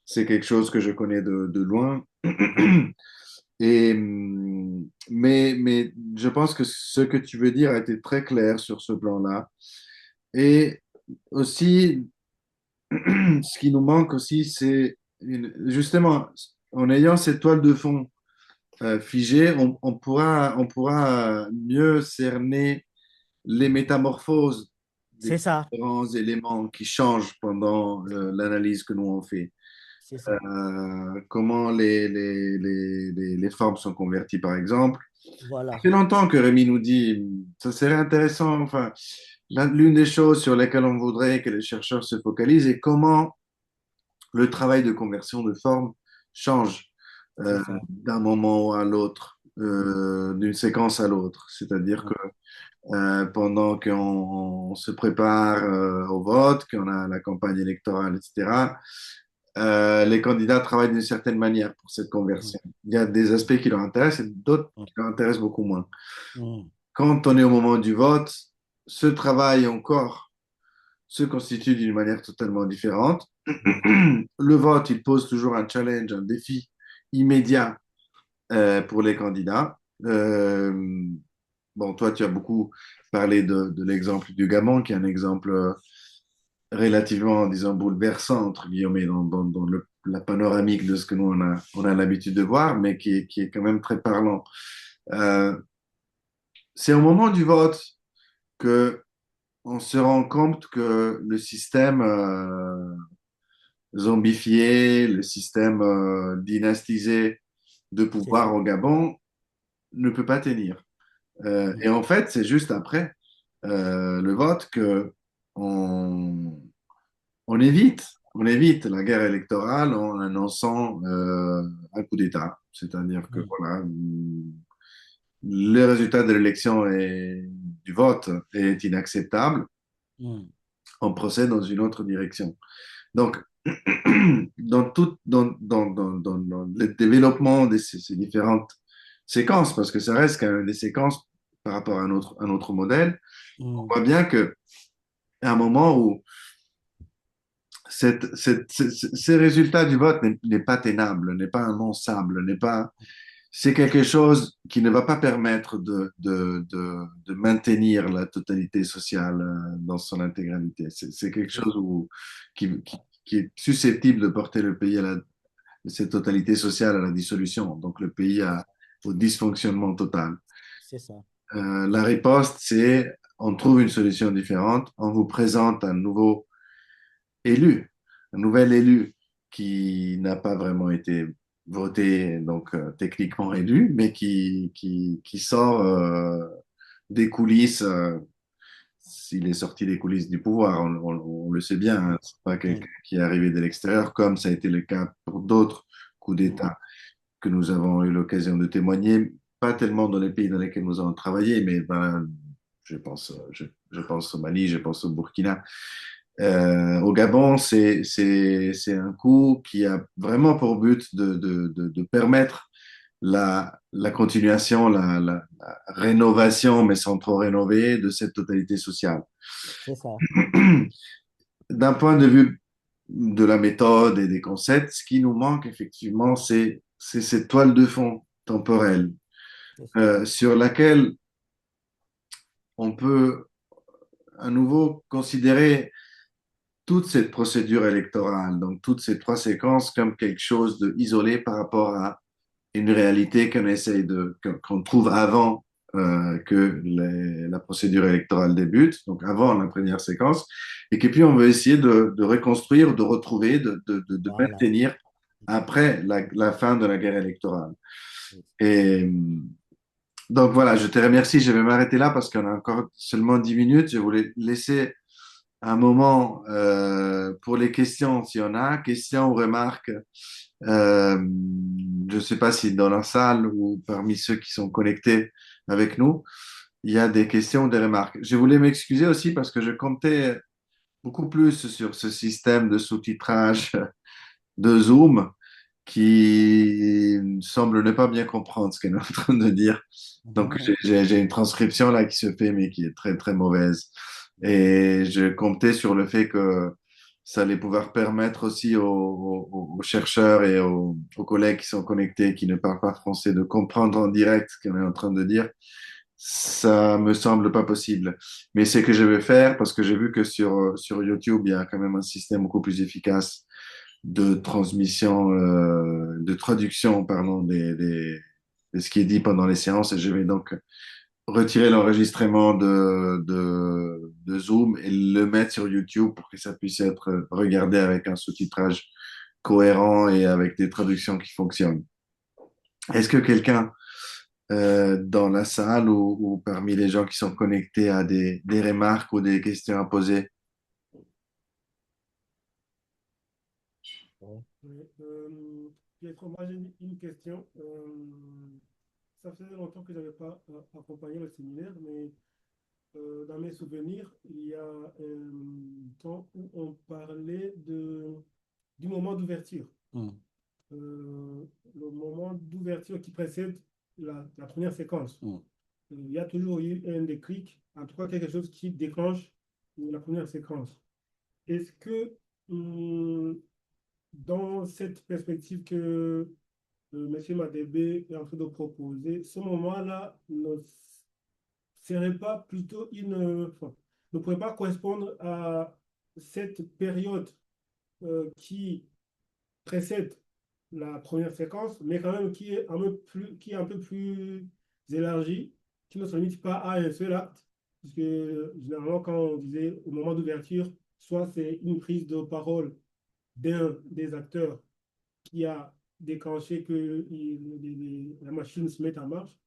c'est quelque chose que je connais de loin. Et, mais je pense que ce que tu veux dire a été très clair sur ce plan-là. Et aussi, ce qui nous manque aussi, c'est justement, en ayant cette toile de fond figée, on pourra mieux cerner les métamorphoses des C'est ça, différents éléments qui changent pendant l'analyse que nous on fait. c'est ça. comment les formes sont converties, par exemple. Ça Voilà. fait longtemps que Rémi nous dit, ça serait intéressant, enfin, l'une des choses sur lesquelles on voudrait que les chercheurs se focalisent est comment le travail de conversion de forme change C'est ça. d'un moment à l'autre, d'une séquence à l'autre. C'est-à-dire que pendant qu'on se prépare au vote, qu'on a la campagne électorale, etc., les candidats travaillent d'une certaine manière pour cette Mm, conversion. Il y a des aspects qui leur intéressent et d'autres mm, qui leur intéressent beaucoup moins. mm, Quand on est au moment du vote, ce travail encore se constitue d'une manière totalement différente. mm, Le vote, il pose toujours un challenge, un défi immédiat pour les candidats. Bon, toi, tu as beaucoup parlé de l'exemple du Gabon, qui est un exemple relativement, disons, bouleversant, entre guillemets, dans la panoramique de ce que nous, on a l'habitude de voir, mais qui est quand même très parlant. Euh, c'est au moment du vote que on se rend compte que le système zombifié, le système dynastisé de c'est ça. pouvoir au Gabon ne peut pas tenir. Et Mm, en fait, c'est juste après le vote que on, on évite la guerre électorale en annonçant un coup d'État. C'est-à-dire que mm, voilà, le résultat de l'élection et du vote est inacceptable. mm, On procède dans une autre direction. Donc, dans le développement de ces différentes séquences, parce que ça reste quand même des séquences par rapport à un autre modèle, on mm, voit bien que à un moment où ces résultats du vote n'est pas tenable, n'est pas annonçable, n'est pas, c'est quelque chose qui ne va pas permettre de maintenir la totalité sociale dans son intégralité. C'est quelque c'est chose qui est susceptible de porter le pays cette totalité sociale à la dissolution, donc le pays au dysfonctionnement total. c'est ça. La riposte, c'est on trouve une solution différente, on vous présente un nouveau élu, un nouvel élu qui n'a pas vraiment été voté, donc techniquement élu, mais qui sort des coulisses. S'il est sorti des coulisses du pouvoir, on le sait bien, hein, c'est pas quelqu'un Mm, qui est arrivé de l'extérieur, comme ça a été le cas pour d'autres coups mm, d'État que nous avons eu l'occasion de témoigner, pas tellement dans les pays dans lesquels nous avons travaillé, mais ben, je pense au Mali, je pense au Burkina. Au Gabon, c'est un coup qui a vraiment pour but de permettre la continuation, la rénovation, mais sans trop rénover, de cette totalité sociale. c'est ça. D'un point de vue de la méthode et des concepts, ce qui nous manque effectivement, c'est cette toile de fond temporelle C'est ça. sur laquelle on peut à nouveau considérer toute cette procédure électorale, donc toutes ces trois séquences comme quelque chose de isolé par rapport à une réalité qu'on trouve avant que la procédure électorale débute, donc avant la première séquence, et que puis on veut essayer de reconstruire, de retrouver, de Voilà. maintenir après la fin de la guerre électorale. Et donc voilà, je te remercie. Je vais m'arrêter là parce qu'on a encore seulement 10 minutes. Je voulais laisser un moment pour les questions, s'il y en a, questions ou remarques. Euh, je ne sais pas si dans la salle ou parmi ceux qui sont connectés avec nous, il y a des questions ou des remarques. Je voulais m'excuser aussi parce que je comptais beaucoup plus sur ce système de sous-titrage de Zoom qui semble ne pas bien comprendre ce qu'elle est en train de dire. Donc, j'ai une transcription là qui se fait, mais qui est très, très mauvaise. Et je comptais sur le fait que ça allait pouvoir permettre aussi aux chercheurs et aux collègues qui sont connectés, qui ne parlent pas français, de comprendre en direct ce qu'on est en train de dire. Ça me semble pas possible. Mais c'est ce que je vais faire parce que j'ai vu que sur YouTube, il y a quand même un système beaucoup plus efficace de transmission, de traduction, pardon, de ce qui est dit pendant les séances. Et je vais donc retirer l'enregistrement de Zoom et le mettre sur YouTube pour que ça puisse être regardé avec un sous-titrage cohérent et avec des traductions qui fonctionnent. Est-ce que quelqu'un dans la salle ou parmi les gens qui sont connectés a des remarques ou des questions à poser? Oui, Pietro, moi j'ai une question. Ça faisait longtemps que je n'avais pas accompagné le séminaire, mais dans mes souvenirs, il y a un temps où on parlait du moment d'ouverture. Mm. Le moment d'ouverture qui précède la première séquence. Mm. Il y a toujours eu un déclic, en tout cas quelque chose qui déclenche la première séquence. Est-ce que dans cette perspective que M. Madebe est en train de proposer, ce moment-là ne serait pas plutôt enfin, ne pourrait pas correspondre à cette période qui précède la première séquence, mais quand même qui est un peu plus élargie, qui ne se limite pas à un seul acte, puisque généralement, quand on disait au moment d'ouverture, soit c'est une prise de parole d'un des acteurs qui a déclenché que la machine se mette en marche.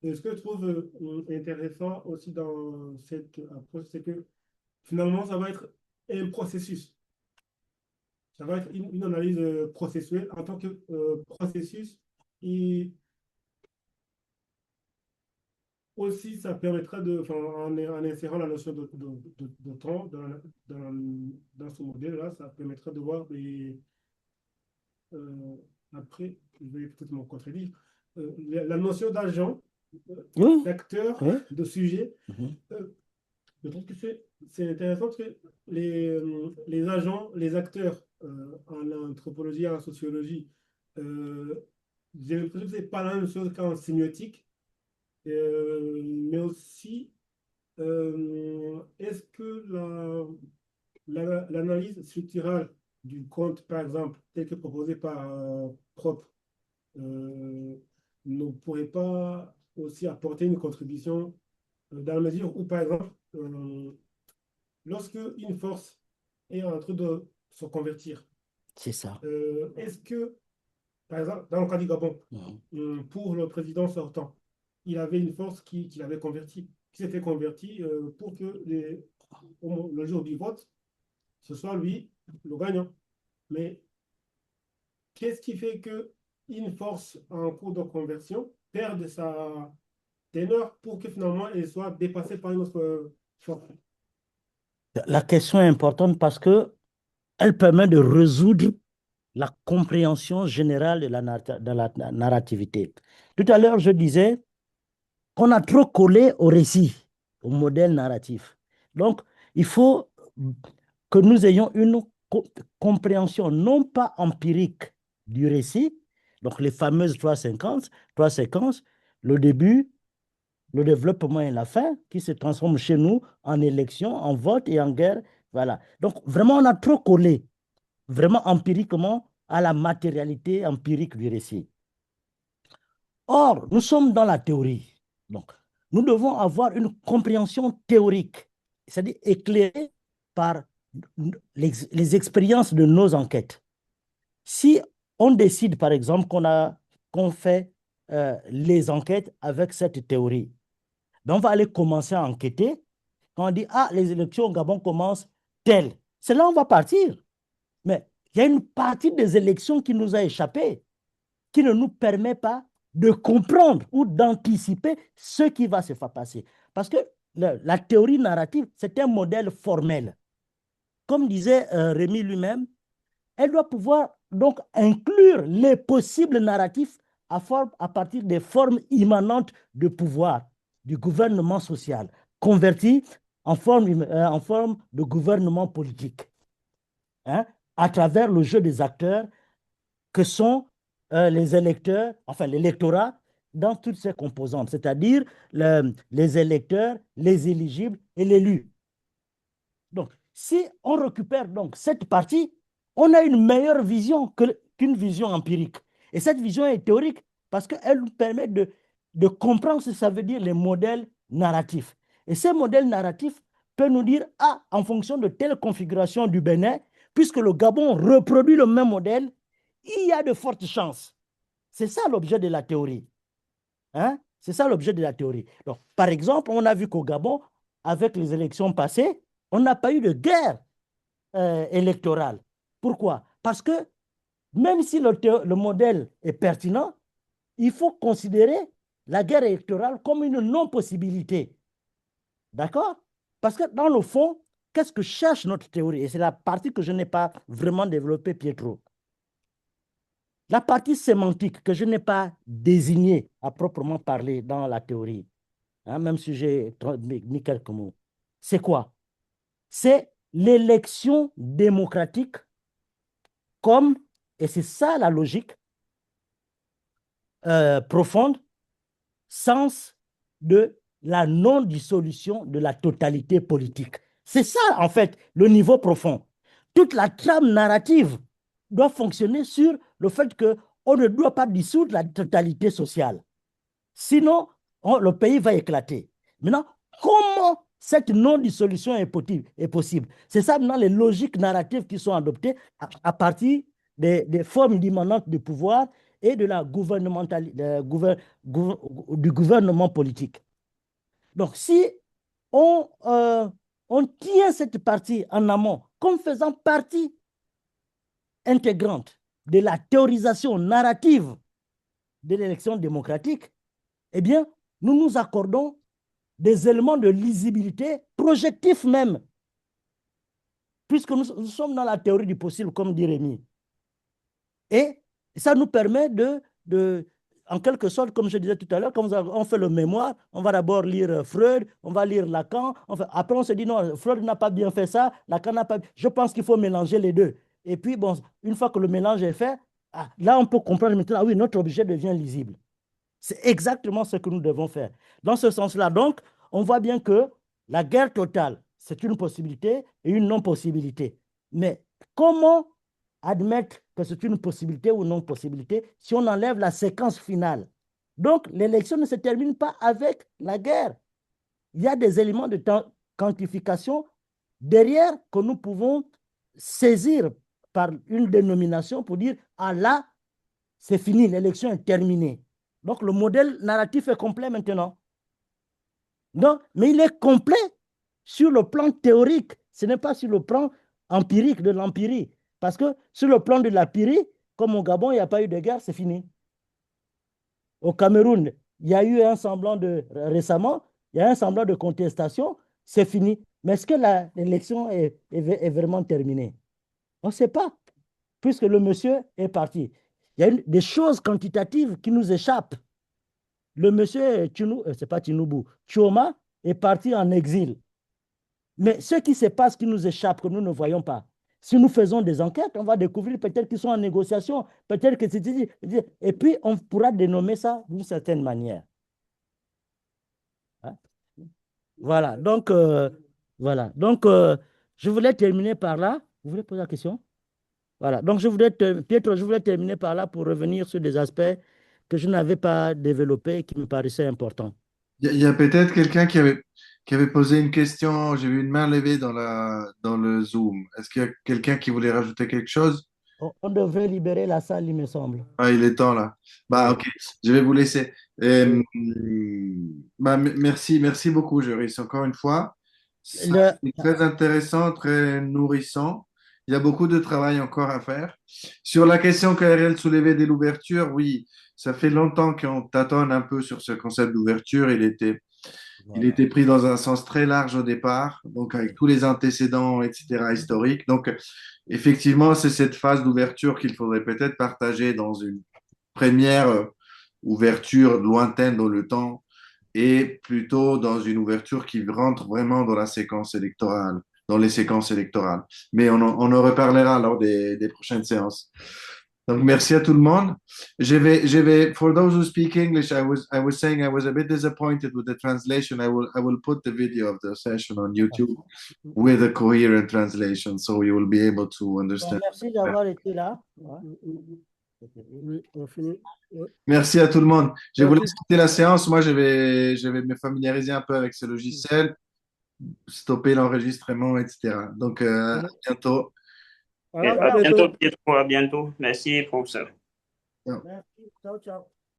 Et ce que je trouve intéressant aussi dans cette approche, c'est que finalement, ça va être un processus. Ça va être une analyse processuelle en tant que processus. Et aussi, ça permettra enfin, en insérant la notion de temps dans ce modèle-là, ça permettra de voir euh, après, je vais peut-être me contredire, la notion d'agent, Oui, d'acteur, oui. de sujet. Mhm. Je trouve que c'est intéressant parce que les agents, les acteurs en anthropologie, en sociologie, j'ai l'impression que ce n'est pas la même chose qu'en sémiotique, mais aussi, est-ce que l'analyse structurale du conte, par exemple, tel que proposé par Propre, euh, ne pourrait pas aussi apporter une contribution dans la mesure où, par exemple, lorsque une force est en train de se convertir, C'est ça. est-ce que, par exemple, dans le cas du Gabon, Mhm. pour le président sortant, il avait une force qui l'avait converti, qui s'était convertie pour que le jour du vote, ce soit lui le gagnant. Mais qu'est-ce qui fait que une force en cours de conversion perde sa teneur pour que finalement elle soit dépassée par une autre force? La question est importante parce que elle permet de résoudre la compréhension générale de la narrativité. Tout à l'heure, je disais qu'on a trop collé au récit, au modèle narratif. Donc, il faut que nous ayons une compréhension non pas empirique du récit, donc les fameuses trois séquences, le début, le développement et la fin, qui se transforment chez nous en élection, en vote et en guerre. Voilà. Donc, vraiment, on a trop collé, vraiment empiriquement, à la matérialité empirique du récit. Or, nous sommes dans la théorie. Donc, nous devons avoir une compréhension théorique, c'est-à-dire éclairée par les expériences de nos enquêtes. Si on décide, par exemple, qu'on fait les enquêtes avec cette théorie, ben on va aller commencer à enquêter. Quand on dit, ah, les élections au Gabon commencent telles, c'est là où on va partir. Mais il y a une partie des élections qui nous a échappé, qui ne nous permet pas de comprendre ou d'anticiper ce qui va se faire passer. Parce que la théorie narrative, c'est un modèle formel. Comme disait Rémi lui-même, elle doit pouvoir donc inclure les possibles narratifs à partir des formes immanentes de pouvoir du gouvernement social, convertis en forme de gouvernement politique, hein, à travers le jeu des acteurs que sont les électeurs, enfin l'électorat, dans toutes ses composantes, c'est-à-dire les électeurs, les éligibles et l'élu. Donc, si on récupère donc cette partie, on a une meilleure vision qu'une vision empirique. Et cette vision est théorique parce qu'elle nous permet de comprendre ce que ça veut dire les modèles narratifs. Et ces modèles narratifs peuvent nous dire, ah, en fonction de telle configuration du Bénin, puisque le Gabon reproduit le même modèle, il y a de fortes chances. C'est ça l'objet de la théorie. Hein? C'est ça l'objet de la théorie. Donc, par exemple, on a vu qu'au Gabon, avec les élections passées, on n'a pas eu de guerre électorale. Pourquoi? Parce que même si le modèle est pertinent, il faut considérer la guerre électorale comme une non-possibilité. D'accord? Parce que dans le fond, qu'est-ce que cherche notre théorie? Et c'est la partie que je n'ai pas vraiment développée, Pietro. La partie sémantique que je n'ai pas désignée à proprement parler dans la théorie, hein, même si j'ai mis quelques mots, c'est quoi? C'est l'élection démocratique comme, et c'est ça la logique profonde, sens de la non-dissolution de la totalité politique. C'est ça, en fait, le niveau profond. Toute la trame narrative doit fonctionner sur le fait qu'on ne doit pas dissoudre la totalité sociale. Sinon, le pays va éclater. Maintenant, comment cette non-dissolution est possible? C'est ça maintenant les logiques narratives qui sont adoptées à partir des formes immanentes de pouvoir et de la du gouvernement politique. Donc, si on, euh, on tient cette partie en amont comme faisant partie intégrante de la théorisation narrative de l'élection démocratique, eh bien, nous nous accordons des éléments de lisibilité, projectifs même, puisque nous sommes dans la théorie du possible, comme dit Rémi. Et ça nous permet en quelque sorte, comme je disais tout à l'heure, quand on fait le mémoire, on va d'abord lire Freud, on va lire Lacan, après on se dit non, Freud n'a pas bien fait ça, Lacan n'a pas... Je pense qu'il faut mélanger les deux. Et puis, bon, une fois que le mélange est fait, là, on peut comprendre maintenant, oui, notre objet devient lisible. C'est exactement ce que nous devons faire. Dans ce sens-là, donc, on voit bien que la guerre totale, c'est une possibilité et une non-possibilité. Mais comment admettre que c'est une possibilité ou non-possibilité si on enlève la séquence finale? Donc, l'élection ne se termine pas avec la guerre. Il y a des éléments de quantification derrière que nous pouvons saisir par une dénomination pour dire, ah là, c'est fini, l'élection est terminée. Donc, le modèle narratif est complet maintenant. Non, mais il est complet sur le plan théorique. Ce n'est pas sur le plan empirique de l'empirie. Parce que sur le plan de l'empirie, comme au Gabon, il n'y a pas eu de guerre, c'est fini. Au Cameroun, il y a eu un semblant récemment, il y a un semblant de contestation, c'est fini. Mais est-ce que l'élection est vraiment terminée? On ne sait pas, puisque le monsieur est parti. Il y a des choses quantitatives qui nous échappent. Le monsieur, c'est pas Tinubu, Chioma est parti en exil. Mais ce qui se passe qui nous échappe, que nous ne voyons pas, si nous faisons des enquêtes, on va découvrir peut-être qu'ils sont en négociation, peut-être que c'est... Et puis, on pourra dénommer ça d'une certaine manière. Hein? Voilà, donc, je voulais terminer par là. Vous voulez poser la question? Voilà, donc Pietro, je voulais terminer par là pour revenir sur des aspects que je n'avais pas développés et qui me paraissaient importants. Il y a peut-être quelqu'un qui avait posé une question. J'ai vu une main levée dans le Zoom. Est-ce qu'il y a quelqu'un qui voulait rajouter quelque chose? On devrait libérer la salle, il me semble. Ah, il est temps là. Bah, Oui. ok, je vais vous laisser. Merci, merci beaucoup, Joris, encore une fois. Ça, Le- c'est très intéressant, très nourrissant. Il y a beaucoup de travail encore à faire. Sur la question qu'Ariel soulevait de l'ouverture, oui, ça fait longtemps qu'on tâtonne un peu sur ce concept d'ouverture. Il Voilà. était pris dans un sens très large au départ, donc avec Oui. tous les antécédents, etc., historiques. Donc, effectivement, c'est cette phase d'ouverture qu'il faudrait peut-être partager dans une première ouverture lointaine dans le temps et plutôt dans une ouverture qui rentre vraiment dans la séquence électorale, dans les séquences électorales. Mais on en reparlera lors des prochaines séances. Donc, merci à tout le monde. For those who speak English, I was saying I was a bit disappointed with the translation. I will put the video of the session on YouTube with a coherent translation, so you will be able to Bon, understand. merci d'avoir été là. Ouais. Oui, on finit. Ouais. Merci à tout le monde. Je vous Merci. laisse quitter la séance. Moi, je vais me familiariser un peu avec ce logiciel, stopper l'enregistrement, etc. Donc, à Ouais. bientôt. Voilà, À bientôt, Pietro, à bientôt. Merci, professeur. Merci. Ciao, ciao.